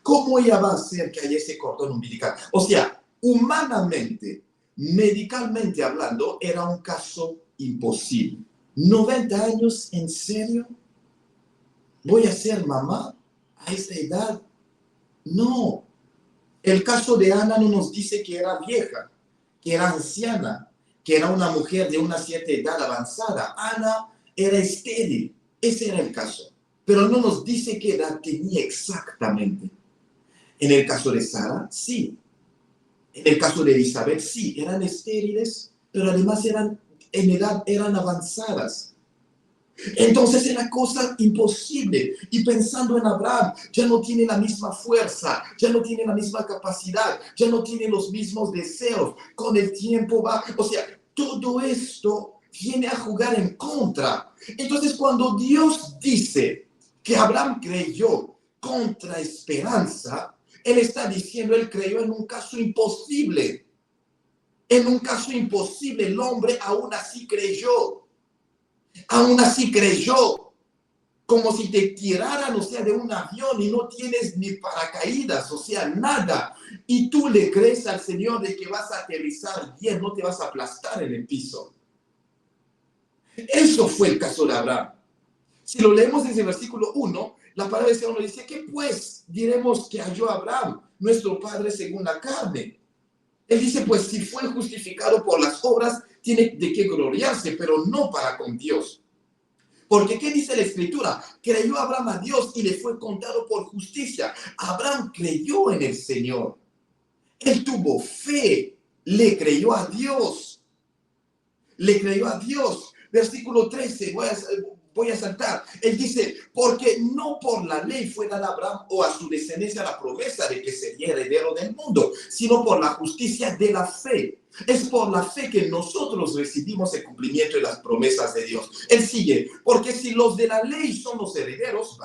¿Cómo ella va a hacer que haya ese cordón umbilical? O sea, humanamente, medicalmente hablando, era un caso imposible. 90 años, ¿en serio? ¿Voy a ser mamá a esa edad? No. El caso de Ana no nos dice que era vieja, que era anciana, que era una mujer de una cierta edad avanzada. Ana era estéril. Ese era el caso. Pero no nos dice qué edad tenía exactamente. En el caso de Sara, sí. En el caso de Elizabeth, sí. Eran estériles, pero además en edad eran avanzadas. Entonces era cosa imposible. Y pensando en Abraham, ya no tiene la misma fuerza, ya no tiene la misma capacidad, ya no tiene los mismos deseos. Con el tiempo va, o sea, todo esto viene a jugar en contra. Entonces cuando Dios dice que Abraham creyó contra esperanza, él está diciendo, él creyó en un caso imposible. En un caso imposible, el hombre aún así creyó. Aún así creyó, como si te tiraran, o sea, de un avión y no tienes ni paracaídas, o sea, nada. Y tú le crees al Señor de que vas a aterrizar bien, no te vas a aplastar en el piso. Eso fue el caso de Abraham. Si lo leemos desde el versículo 1, la palabra del Señor nos dice que pues diremos que halló Abraham, nuestro padre según la carne. Él dice, pues si fue justificado por las obras, tiene de qué gloriarse, pero no para con Dios. Porque ¿qué dice la Escritura? Creyó Abraham a Dios y le fue contado por justicia. Abraham creyó en el Señor. Él tuvo fe, le creyó a Dios. Le creyó a Dios. Versículo 13, voy a saltar. Él dice, porque no por la ley fue dada a Abraham o a su descendencia la promesa de que sería heredero del mundo, sino por la justicia de la fe. Es por la fe que nosotros recibimos el cumplimiento de las promesas de Dios. Él sigue, porque si los de la ley son los herederos,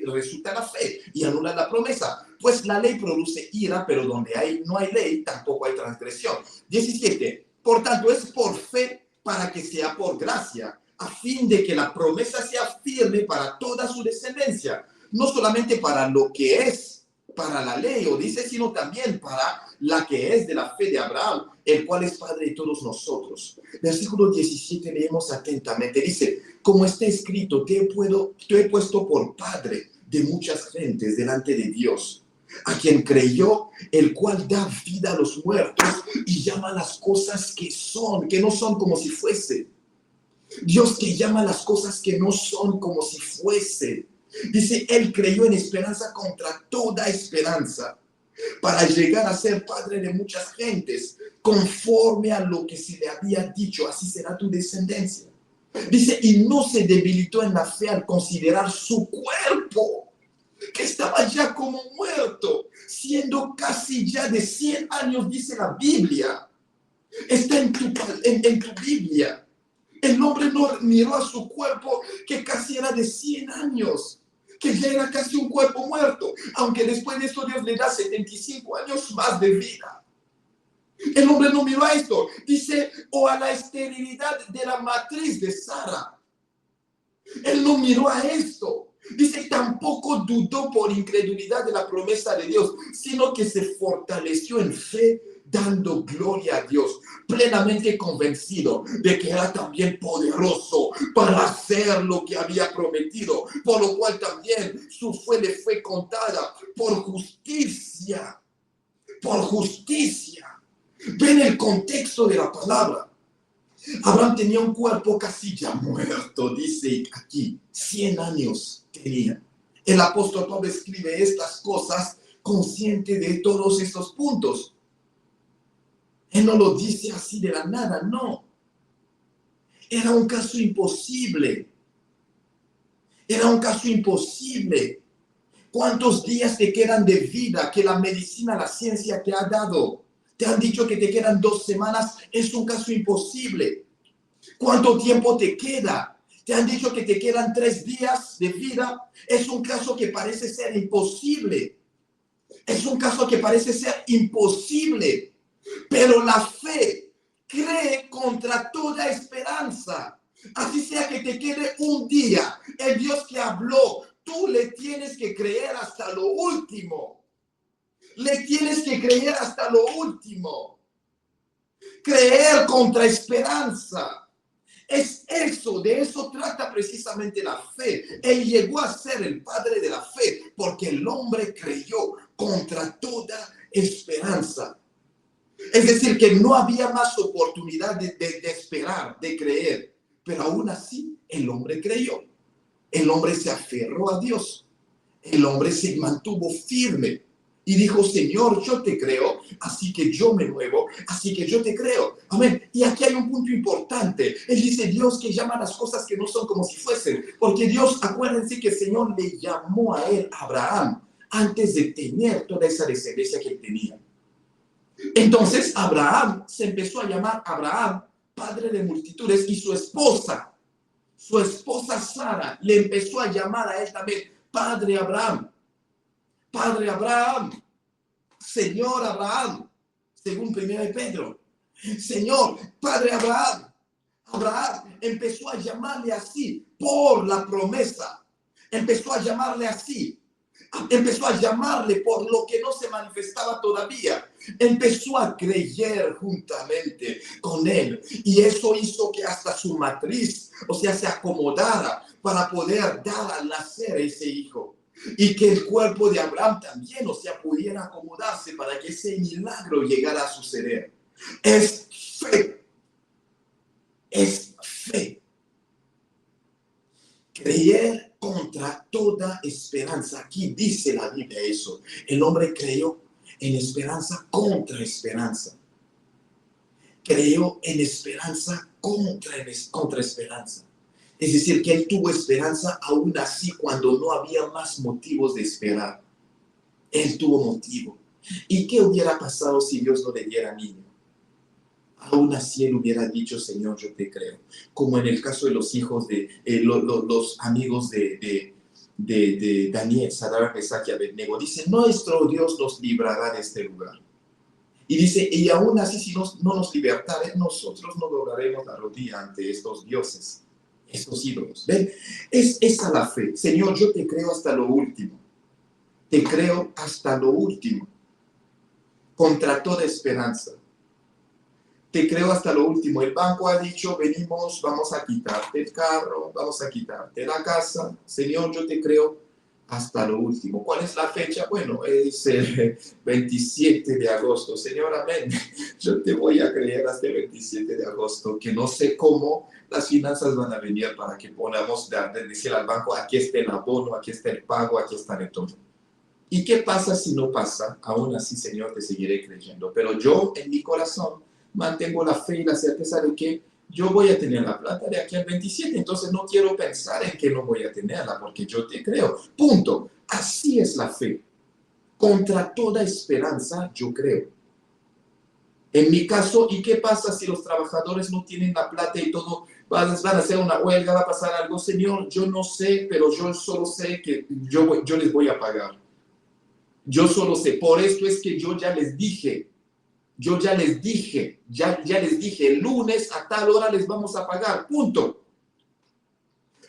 resulta la fe y anula la promesa. Pues la ley produce ira, pero donde no hay ley, tampoco hay transgresión. 17. Por tanto, es por fe para que sea por gracia, a fin de que la promesa sea firme para toda su descendencia, no solamente para lo que es para la ley, o dice, sino también para la que es de la fe de Abraham, el cual es padre de todos nosotros. Versículo 17, leemos atentamente, dice, como está escrito, te he puesto por padre de muchas gentes delante de Dios, a quien creyó, el cual da vida a los muertos y llama las cosas que no son como si fuese. Dios que llama las cosas que no son como si fuese. Dice, él creyó en esperanza contra toda esperanza, para llegar a ser padre de muchas gentes, conforme a lo que se le había dicho, así será tu descendencia. Dice, y no se debilitó en la fe al considerar su cuerpo, que estaba ya como muerto, siendo casi ya de 100 años, dice la Biblia. Está en tu Biblia. El hombre no miró a su cuerpo, que casi era de 100 años, que ya era casi un cuerpo muerto, aunque después de esto Dios le da 75 años más de vida. El hombre no miró a esto. Dice, o a la esterilidad de la matriz de Sara. Él no miró a esto. Dice, tampoco dudó por incredulidad de la promesa de Dios, sino que se fortaleció en fe, dando gloria a Dios, plenamente convencido de que era también poderoso para hacer lo que había prometido, por lo cual también su fe le fue contada por justicia. Por justicia. Ven el contexto de la palabra. Abraham tenía un cuerpo casi ya muerto, dice aquí, 100 años tenía. El apóstol Pablo escribe estas cosas consciente de todos estos puntos. Él no lo dice así de la nada, no. Era un caso imposible. Era un caso imposible. ¿Cuántos días te quedan de vida que la medicina, la ciencia te ha dado? Te han dicho que te quedan 2 semanas, es un caso imposible. ¿Cuánto tiempo te queda? Te han dicho que te quedan 3 días de vida, es un caso que parece ser imposible. Es un caso que parece ser imposible. Pero la fe cree contra toda esperanza. Así sea que te quede un día, el Dios que habló, tú le tienes que creer hasta lo último. Le tienes que creer hasta lo último. Creer contra esperanza. Es eso, de eso trata precisamente la fe. Él llegó a ser el padre de la fe porque el hombre creyó contra toda esperanza. Es decir, que no había más oportunidad de esperar, de creer. Pero aún así, el hombre creyó. El hombre se aferró a Dios. El hombre se mantuvo firme. Y dijo, Señor, yo te creo, así que yo me muevo, así que yo te creo. Amén. Y aquí hay un punto importante. Él dice, Dios que llama las cosas que no son como si fuesen. Porque Dios, acuérdense que el Señor le llamó a él, Abraham, antes de tener toda esa descendencia que él tenía. Entonces Abraham se empezó a llamar Abraham, padre de multitudes, y su esposa Sara, le empezó a llamar a él también, Padre Abraham, Señor Abraham, según 1 Pedro. Señor, Padre Abraham. Abraham empezó a llamarle así por la promesa. Empezó a llamarle así. Empezó a llamarle por lo que no se manifestaba todavía. Empezó a creer juntamente con él. Y eso hizo que hasta su matriz, o sea, se acomodara para poder dar al nacer ese hijo. Y que el cuerpo de Abraham también, o sea, pudiera acomodarse para que ese milagro llegara a suceder. Es fe. Es fe. Creer contra toda esperanza. Aquí dice la Biblia eso. El hombre creyó en esperanza contra esperanza. Creyó en esperanza contra esperanza. Es decir, que él tuvo esperanza aún así cuando no había más motivos de esperar. Él tuvo motivo. ¿Y qué hubiera pasado si Dios no le diera niño? Aún así él hubiera dicho, Señor, yo te creo. Como en el caso de los hijos de los amigos de Daniel, Sadrach, Mesach y Abednego. Dice, nuestro Dios nos librará de este lugar. Y dice, y aún así si no nos libertare, nosotros no doblaremos la rodilla ante estos dioses, estos ídolos. ¿Ven? Es esa la fe. Señor, yo te creo hasta lo último. Te creo hasta lo último. Contra toda esperanza. Te creo hasta lo último. El banco ha dicho, venimos, vamos a quitarte el carro, vamos a quitarte la casa. Señor, yo te creo hasta lo último. ¿Cuál es la fecha? Bueno, es el 27 de agosto. Señor, amén. Yo te voy a creer hasta el 27 de agosto, que no sé cómo las finanzas van a venir para que podamos decir al banco, aquí está el abono, aquí está el pago, aquí está el todo. ¿Y qué pasa si no pasa? Aún así, Señor, te seguiré creyendo. Pero yo, en mi corazón, mantengo la fe y la certeza de que yo voy a tener la plata de aquí al 27. Entonces no quiero pensar en que no voy a tenerla porque yo te creo. Punto. Así es la fe. Contra toda esperanza, yo creo. En mi caso, ¿y qué pasa si los trabajadores no tienen la plata y todo? Van a hacer una huelga, va a pasar algo. Señor, yo no sé, pero yo solo sé que yo les voy a pagar. Yo solo sé. Por esto es que yo ya les dije, el lunes a tal hora les vamos a pagar, punto.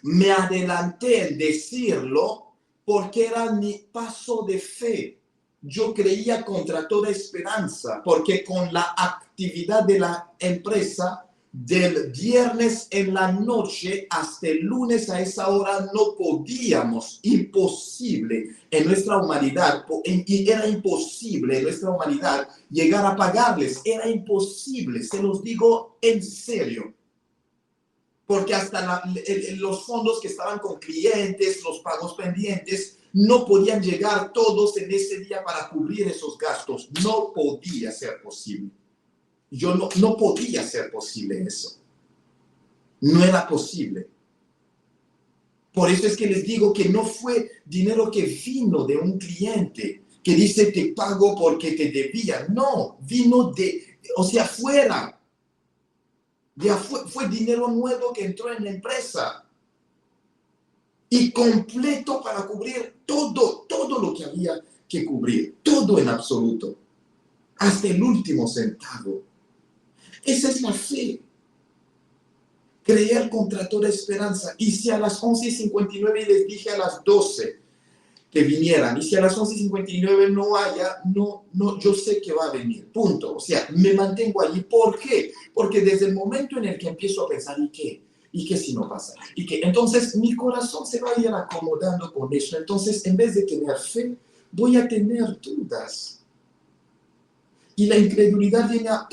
Me adelanté en decirlo porque era mi paso de fe. Yo creía contra toda esperanza, porque con la actividad de la empresa, del viernes en la noche hasta el lunes a esa hora no podíamos, imposible en nuestra humanidad, y era imposible en nuestra humanidad llegar a pagarles, era imposible, se los digo en serio, porque hasta los fondos que estaban con clientes, los pagos pendientes, no podían llegar todos en ese día para cubrir esos gastos, no podía ser posible. Yo no podía ser posible eso. No era posible. Por eso es que les digo que no fue dinero que vino de un cliente que dice te pago porque te debía. No, vino fuera. Fue dinero nuevo que entró en la empresa. Y completo para cubrir todo lo que había que cubrir. Todo en absoluto. Hasta el último centavo. Esa es la fe. Creer contra toda esperanza. Y si a las 11:59 les dije a las 12 que vinieran, y si a las 11:59 no haya, no, yo sé que va a venir, punto. O sea, me mantengo allí. ¿Por qué? Porque desde el momento en el que empiezo a pensar, ¿y qué? ¿Y qué si no pasa? ¿Y qué? Entonces mi corazón se va a ir acomodando con eso. Entonces, en vez de tener fe, voy a tener dudas. Y la incredulidad viene a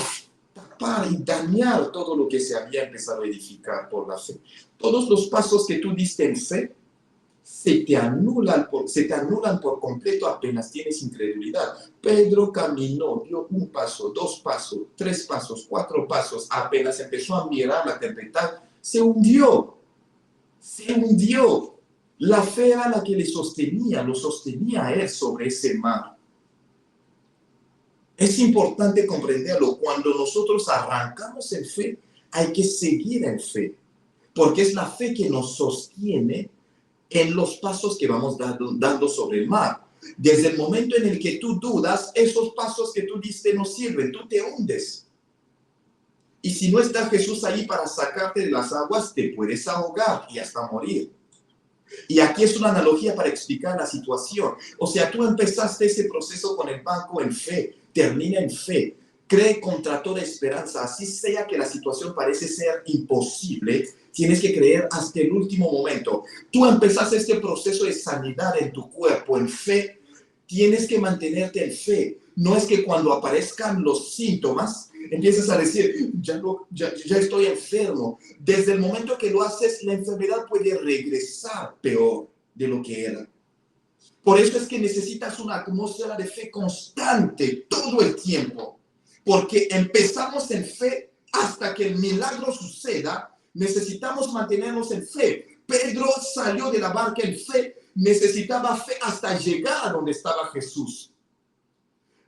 tapar y dañar todo lo que se había empezado a edificar por la fe. Todos los pasos que tú diste en fe se te anulan por completo apenas tienes incredulidad. Pedro caminó, dio un paso, dos pasos, tres pasos, cuatro pasos, apenas empezó a mirar la tempestad, se hundió, se hundió. La fe era la que lo sostenía a él sobre ese mar. Es importante comprenderlo. Cuando nosotros arrancamos en fe, hay que seguir en fe, porque es la fe que nos sostiene en los pasos que vamos dando sobre el mar. Desde el momento en el que tú dudas, esos pasos que tú diste no sirven, tú te hundes. Y si no está Jesús ahí para sacarte de las aguas, te puedes ahogar y hasta morir. Y aquí es una analogía para explicar la situación. O sea, tú empezaste ese proceso con el banco en fe, termina en fe, cree contra toda esperanza, así sea que la situación parece ser imposible, tienes que creer hasta el último momento. Tú empezaste este proceso de sanidad en tu cuerpo, en fe, tienes que mantenerte en fe. No es que cuando aparezcan los síntomas, empiezas a decir, ya estoy enfermo. Desde el momento que lo haces, la enfermedad puede regresar peor de lo que era. Por eso es que necesitas una atmósfera de fe constante todo el tiempo. Porque empezamos en fe hasta que el milagro suceda, necesitamos mantenernos en fe. Pedro salió de la barca en fe, necesitaba fe hasta llegar a donde estaba Jesús.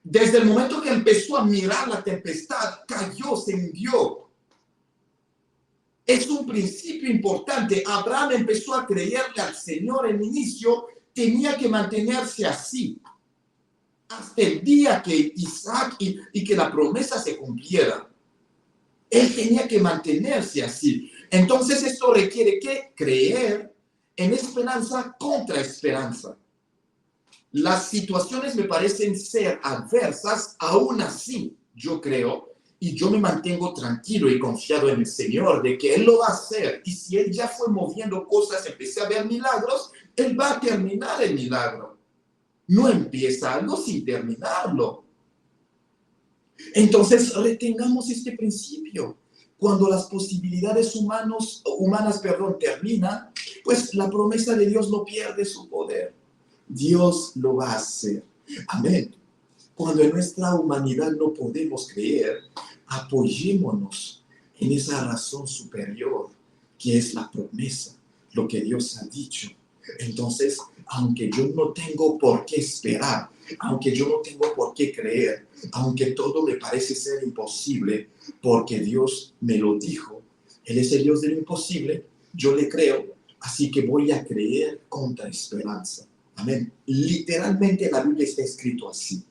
Desde el momento que empezó a mirar la tempestad, cayó, se hundió. Es un principio importante. Abraham empezó a creerle al Señor en el inicio, tenía que mantenerse así hasta el día que Isaac y que la promesa se cumpliera. Él tenía que mantenerse así. Entonces esto requiere que creer en esperanza contra esperanza. Las situaciones me parecen ser adversas, aún así yo creo y yo me mantengo tranquilo y confiado en el Señor de que Él lo va a hacer. Y si Él ya fue moviendo cosas, empecé a ver milagros, Él va a terminar el milagro. No empieza algo sin terminarlo. Entonces retengamos este principio. Cuando las posibilidades humanas terminan, pues la promesa de Dios no pierde su poder. Dios lo va a hacer. Amén. Cuando en nuestra humanidad no podemos creer, apoyémonos en esa razón superior que es la promesa, lo que Dios ha dicho. Entonces, aunque yo no tengo por qué esperar, aunque yo no tengo por qué creer, aunque todo me parece ser imposible, porque Dios me lo dijo, Él es el Dios de lo imposible, yo le creo, así que voy a creer contra esperanza. Amén. Literalmente en la Biblia está escrito así.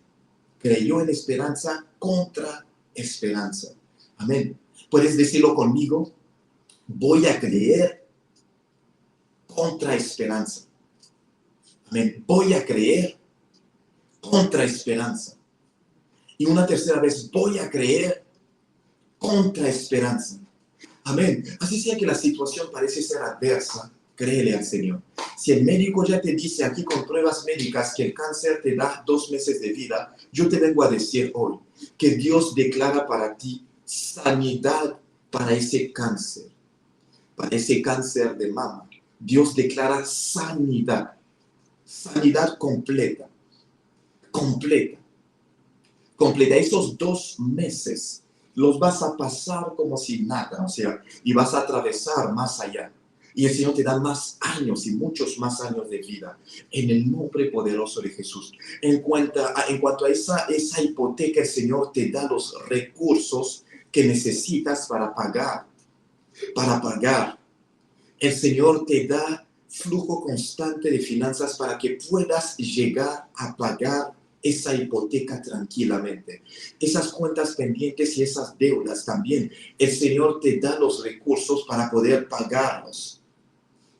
Creyó en esperanza contra esperanza. Amén. ¿Puedes decirlo conmigo? Voy a creer contra esperanza. Amén. Voy a creer contra esperanza. Y una tercera vez, voy a creer contra esperanza. Amén. Así sea que la situación parece ser adversa, créele al Señor. Si el médico ya te dice aquí con pruebas médicas que el cáncer te da 2 meses de vida, yo te vengo a decir hoy que Dios declara para ti sanidad para ese cáncer de mama. Dios declara sanidad completa. Esos 2 meses los vas a pasar como si nada, o sea, y vas a atravesar más allá. Y el Señor te da más años y muchos más años de vida en el nombre poderoso de Jesús. En cuanto a esa hipoteca, el Señor te da los recursos que necesitas para pagar. El Señor te da flujo constante de finanzas para que puedas llegar a pagar esa hipoteca tranquilamente. Esas cuentas pendientes y esas deudas también. El Señor te da los recursos para poder pagarlos.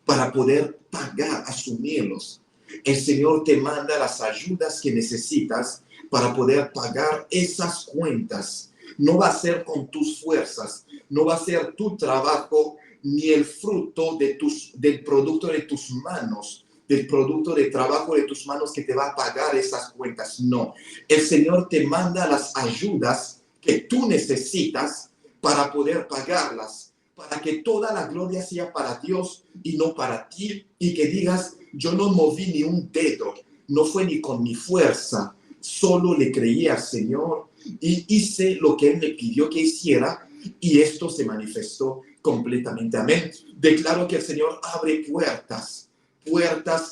Para poder pagar, asumirlos. El Señor te manda las ayudas que necesitas para poder pagar esas cuentas. No va a ser con tus fuerzas, no va a ser tu trabajo ni el fruto del producto de tus manos, del producto de trabajo de tus manos que te va a pagar esas cuentas. No, el Señor te manda las ayudas que tú necesitas para poder pagarlas. para que toda la gloria sea para Dios y no para ti, y que digas, yo no moví ni un dedo, no fue ni con mi fuerza, solo le creí al Señor y hice lo que Él me pidió que hiciera, y esto se manifestó completamente. Amén. Declaro que el Señor abre puertas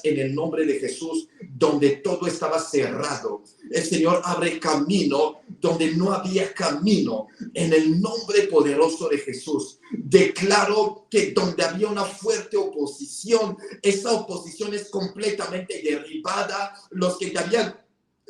en el nombre de Jesús, donde todo estaba cerrado. El Señor abre camino donde no había camino, en el nombre poderoso de Jesús. Declaro que donde había una fuerte oposición, esa oposición es completamente derribada. Los que te habían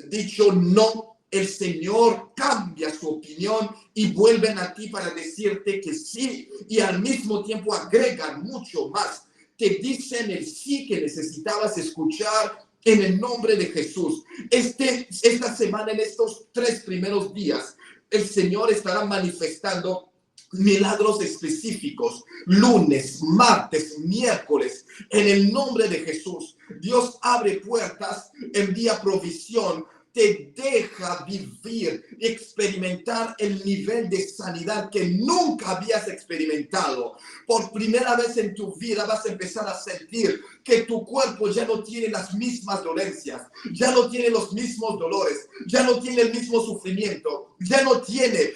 dicho no, el Señor cambia su opinión y vuelven a ti para decirte que sí, y al mismo tiempo agregan mucho más. Te dicen el sí que necesitabas escuchar en el nombre de Jesús. Esta semana, en estos 3 primeros días, el Señor estará manifestando milagros específicos, lunes, martes, miércoles, en el nombre de Jesús. Dios abre puertas, envía provisión, te deja vivir, experimentar el nivel de sanidad que nunca habías experimentado. Por primera vez en tu vida vas a empezar a sentir que tu cuerpo ya no tiene las mismas dolencias, ya no tiene los mismos dolores, ya no tiene el mismo sufrimiento, ya no tiene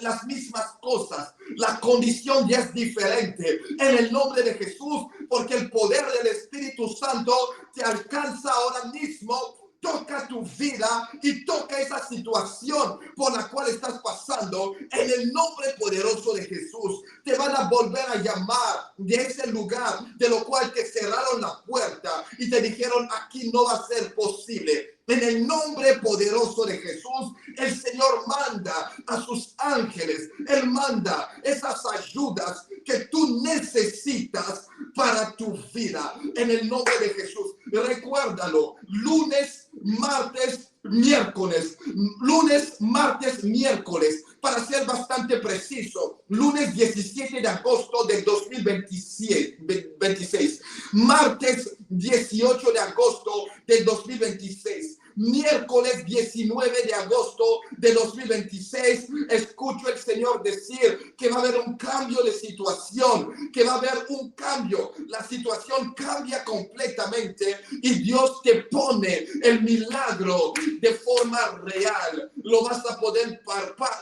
las mismas cosas. La condición ya es diferente en el nombre de Jesús, porque el poder del Espíritu Santo te alcanza ahora mismo. Toca tu vida y toca esa situación por la cual estás pasando en el nombre poderoso de Jesús. Te van a volver a llamar de ese lugar de lo cual te cerraron la puerta y te dijeron, aquí no va a ser posible. En el nombre poderoso de Jesús, el Señor manda a sus ángeles. Él manda esas ayudas que tú necesitas para tu vida. En el nombre de Jesús. Recuérdalo. Lunes, martes, miércoles. Lunes, martes, miércoles. Para ser bastante preciso. Lunes 17 de agosto del 2026. Martes 18 de agosto del 2026. Miércoles 19 de agosto de 2026, escucho el Señor decir que va a haber un cambio de situación, que va a haber un cambio. La situación cambia completamente y Dios te pone el milagro de forma real. Lo vas a poder palpar,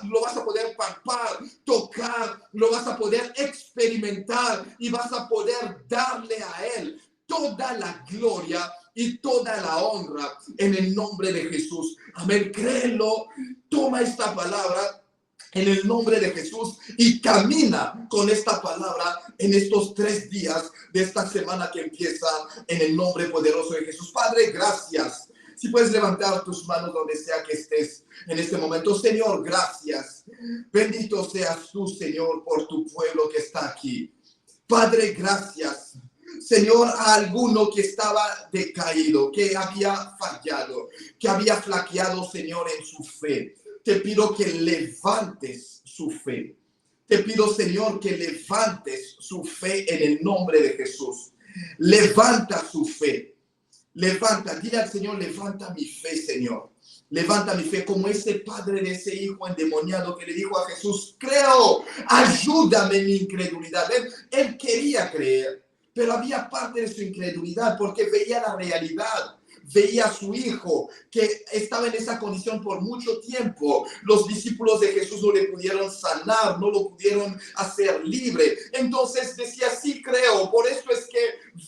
tocar, lo vas a poder experimentar y vas a poder darle a Él toda la gloria y toda la honra en el nombre de Jesús. Amén. Créelo. Toma esta palabra en el nombre de Jesús y camina con esta palabra en estos 3 días de esta semana que empieza en el nombre poderoso de Jesús. Padre, gracias. Si puedes levantar tus manos donde sea que estés en este momento. Señor, gracias. Bendito seas tú, Señor, por tu pueblo que está aquí. Padre, gracias. Señor, a alguno que estaba decaído, que había fallado, que había flaqueado, Señor, en su fe. Te pido que levantes su fe. Te pido, Señor, que levantes su fe en el nombre de Jesús. Levanta su fe. Levanta, dile al Señor, levanta mi fe, Señor. Levanta mi fe como ese padre de ese hijo endemoniado que le dijo a Jesús, creo, ayúdame en mi incredulidad. Él quería creer, pero había parte de su incredulidad porque veía la realidad. Veía a su hijo que estaba en esa condición por mucho tiempo. Los discípulos de Jesús no le pudieron sanar, no lo pudieron hacer libre. Entonces decía, sí creo, por eso es que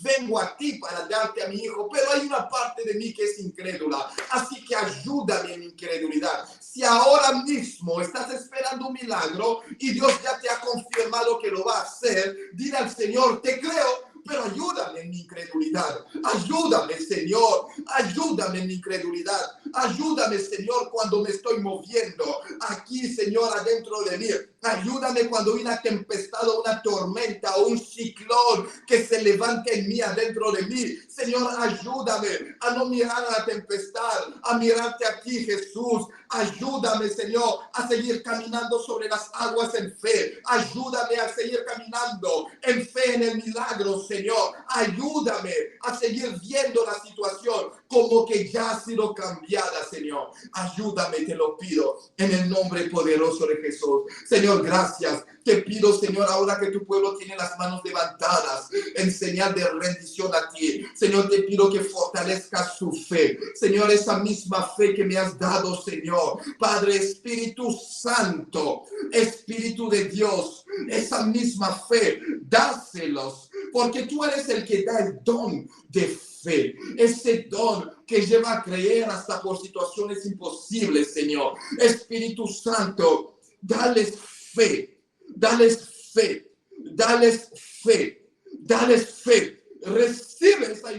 vengo a ti para darte a mi hijo. Pero hay una parte de mí que es incrédula. Así que ayúdame en mi incredulidad. Si ahora mismo estás esperando un milagro y Dios ya te ha confirmado que lo va a hacer, dile al Señor, te creo, pero ayúdame en mi incredulidad. Ayúdame, Señor. Ayúdame en mi incredulidad. Ayúdame, Señor, cuando me estoy moviendo aquí, Señor, adentro de mí. Ayúdame cuando hay una tempestad o una tormenta o un ciclón que se levante en mí, adentro de mí. Señor, ayúdame a no mirar a la tempestad, a mirarte a ti, Jesús. Ayúdame, Señor, a seguir caminando sobre las aguas en fe. Ayúdame a seguir caminando en fe en el milagro, Señor. ayúdame a seguir viendo la situación como que ya ha sido cambiada, Señor. Ayúdame, te lo pido, en el nombre poderoso de Jesús. Señor, gracias. Te pido, Señor, ahora que tu pueblo tiene las manos levantadas en señal de rendición a ti. Señor, te pido que fortalezcas su fe. Señor, esa misma fe que me has dado, Señor. Padre, Espíritu Santo, Espíritu de Dios, esa misma fe, dáselos, porque tú eres el que da el don de fe, ese don que lleva a creer hasta por situaciones imposibles, Señor. Espíritu Santo, dales fe, dales fe, dales fe, dales fe. Recibe esa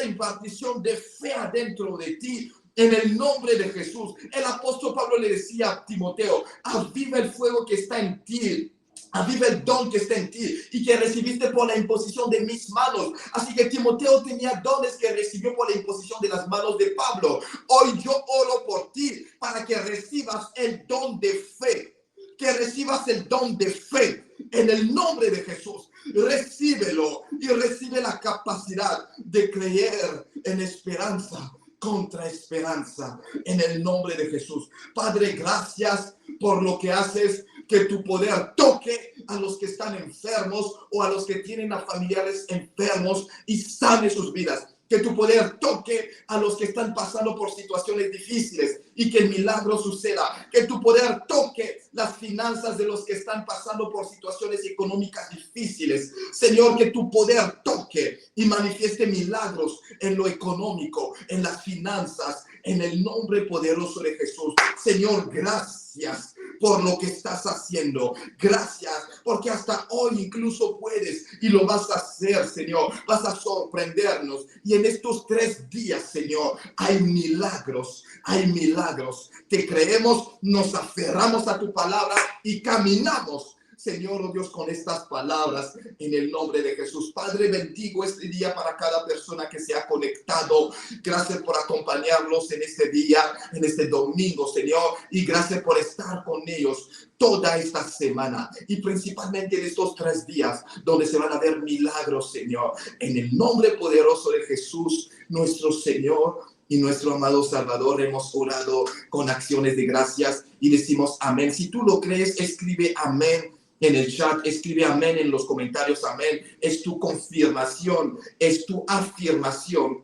impartición de fe adentro de ti. En el nombre de Jesús. El apóstol Pablo le decía a Timoteo: aviva el fuego que está en ti. Aviva el don que está en ti y que recibiste por la imposición de mis manos. Así que Timoteo tenía dones que recibió por la imposición de las manos de Pablo. Hoy yo oro por ti para que recibas el don de fe. Que recibas el don de fe en el nombre de Jesús. Recíbelo y recibe la capacidad de creer en esperanza contra esperanza en el nombre de Jesús. Padre, gracias por lo que haces, que tu poder toque a los que están enfermos o a los que tienen a familiares enfermos y sane sus vidas. Que tu poder toque a los que están pasando por situaciones difíciles y que el milagro suceda. Que tu poder toque las finanzas de los que están pasando por situaciones económicas difíciles. Señor, que tu poder toque y manifieste milagros en lo económico, en las finanzas, en el nombre poderoso de Jesús. Señor, gracias por lo que estás haciendo. Gracias, porque hasta hoy incluso puedes y lo vas a hacer, Señor. Vas a sorprendernos. Y en estos 3 días, Señor, hay milagros, hay milagros. Te creemos, nos aferramos a tu palabra y caminamos, Señor, oh Dios, con estas palabras en el nombre de Jesús. Padre, bendigo este día para cada persona que se ha conectado. Gracias por acompañarlos en este día, en este domingo, Señor. Y gracias por estar con ellos toda esta semana. Y principalmente en estos 3 días donde se van a ver milagros, Señor. En el nombre poderoso de Jesús, nuestro Señor y nuestro amado Salvador, hemos orado con acciones de gracias y decimos amén. Si tú lo crees, escribe amén en el chat, escribe amén en los comentarios, amén. Es tu confirmación, es tu afirmación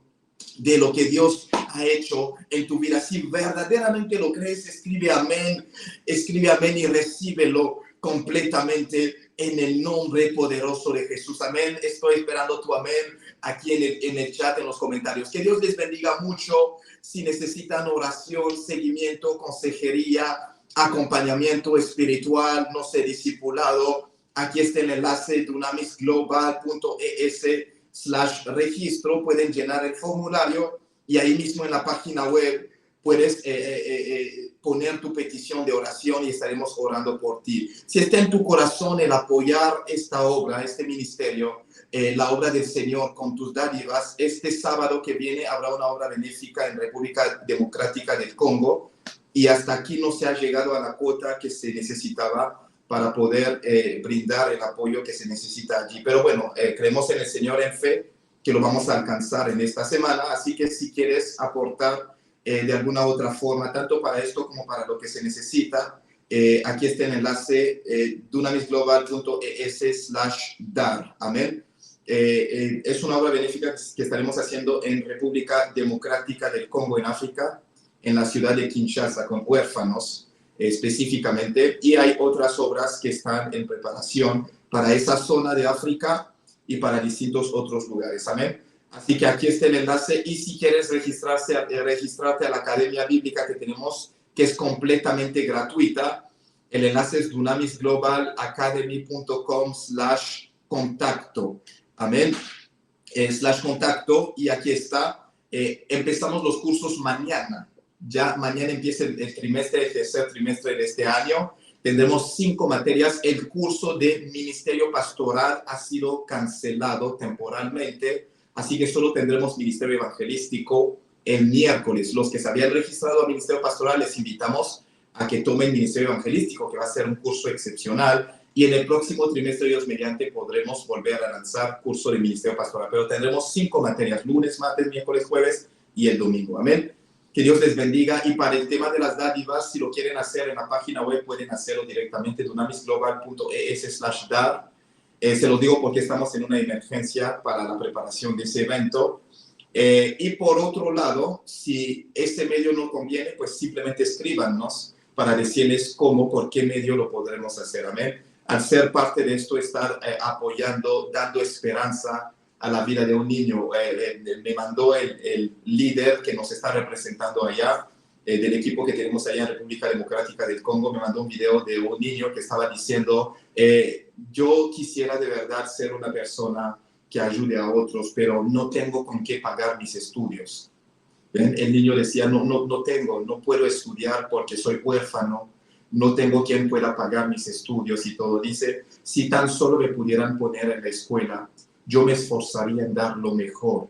de lo que Dios ha hecho en tu vida. Si verdaderamente lo crees, escribe amén y recíbelo completamente en el nombre poderoso de Jesús. Amén. Estoy esperando tu amén aquí en el chat, en los comentarios. Que Dios les bendiga mucho. Si necesitan oración, seguimiento, consejería, acompañamiento espiritual, no sé, discipulado, aquí está el enlace dunamisglobal.es/registro. Pueden llenar el formulario y ahí mismo en la página web puedes poner tu petición de oración y estaremos orando por ti. Si está en tu corazón el apoyar esta obra, este ministerio, la obra del Señor con tus dádivas, este sábado que viene habrá una obra benéfica en República Democrática del Congo. Y hasta aquí no se ha llegado a la cuota que se necesitaba para poder brindar el apoyo que se necesita allí. Pero bueno, creemos en el Señor en fe que lo vamos a alcanzar en esta semana. Así que si quieres aportar de alguna otra forma, tanto para esto como para lo que se necesita, aquí está el enlace dunamisglobal.es/dar. Amén. Es una obra benéfica que estaremos haciendo en República Democrática del Congo, en África, en la ciudad de Kinshasa, con huérfanos específicamente, y hay otras obras que están en preparación para esa zona de África y para distintos otros lugares. Amén. Así que aquí está el enlace, y si quieres registrarte a la Academia Bíblica que tenemos, que es completamente gratuita, el enlace es dunamisglobalacademy.com/contacto. Amén. /contacto, y aquí está. Empezamos los cursos mañana. Ya mañana empieza el tercer trimestre de este año. Tendremos 5 materias. El curso de Ministerio Pastoral ha sido cancelado temporalmente, así que solo tendremos Ministerio Evangelístico el miércoles. Los que se habían registrado a Ministerio Pastoral les invitamos a que tomen Ministerio Evangelístico, que va a ser un curso excepcional Y en el próximo trimestre, Dios mediante, podremos volver a lanzar curso de ministerio pastoral. Pero tendremos 5 materias, lunes, martes, miércoles, jueves y el domingo. Amén. Que Dios les bendiga. Y para el tema de las dádivas, si lo quieren hacer en la página web, pueden hacerlo directamente, dunamisglobal.es/dar. Se los digo porque estamos en una emergencia para la preparación de ese evento. Y por otro lado, si este medio no conviene, pues simplemente escríbanos para decirles cómo, por qué medio lo podremos hacer. Amén. Al ser parte de esto, estar apoyando, dando esperanza a la vida de un niño. Me mandó el líder que nos está representando allá, del equipo que tenemos allá en República Democrática del Congo, me mandó un video de un niño que estaba diciendo, yo quisiera de verdad ser una persona que ayude a otros, pero no tengo con qué pagar mis estudios. ¿Ven? El niño decía, no puedo estudiar porque soy huérfano, no tengo quien pueda pagar mis estudios y todo. Dice, si tan solo me pudieran poner en la escuela, yo me esforzaría en dar lo mejor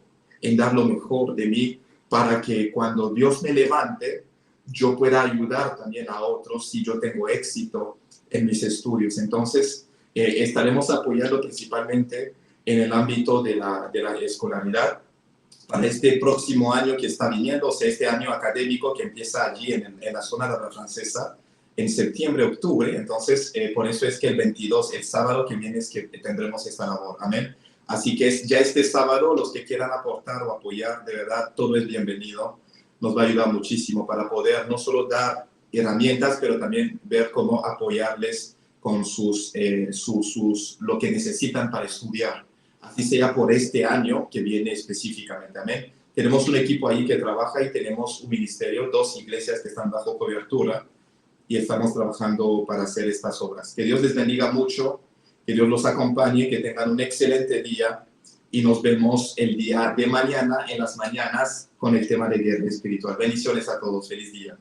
de mí para que cuando Dios me levante, yo pueda ayudar también a otros si yo tengo éxito en mis estudios. Entonces, estaremos apoyando principalmente en el ámbito de la escolaridad para este próximo año que está viniendo, o sea, este año académico que empieza allí en la zona de la francesa, en septiembre, octubre. Entonces, por eso es que el 22, el sábado que viene, es que tendremos esta labor. Amén. Así que ya este sábado, los que quieran aportar o apoyar, de verdad, todo es bienvenido. Nos va a ayudar muchísimo para poder no solo dar herramientas, pero también ver cómo apoyarles con lo que necesitan para estudiar. Así sea por este año que viene específicamente. Amén. Tenemos un equipo ahí que trabaja y tenemos un ministerio, 2 iglesias que están bajo cobertura y estamos trabajando para hacer estas obras. Que Dios les bendiga mucho, que Dios los acompañe, que tengan un excelente día y nos vemos el día de mañana, en las mañanas, con el tema de guerra espiritual. Bendiciones a todos. Feliz día.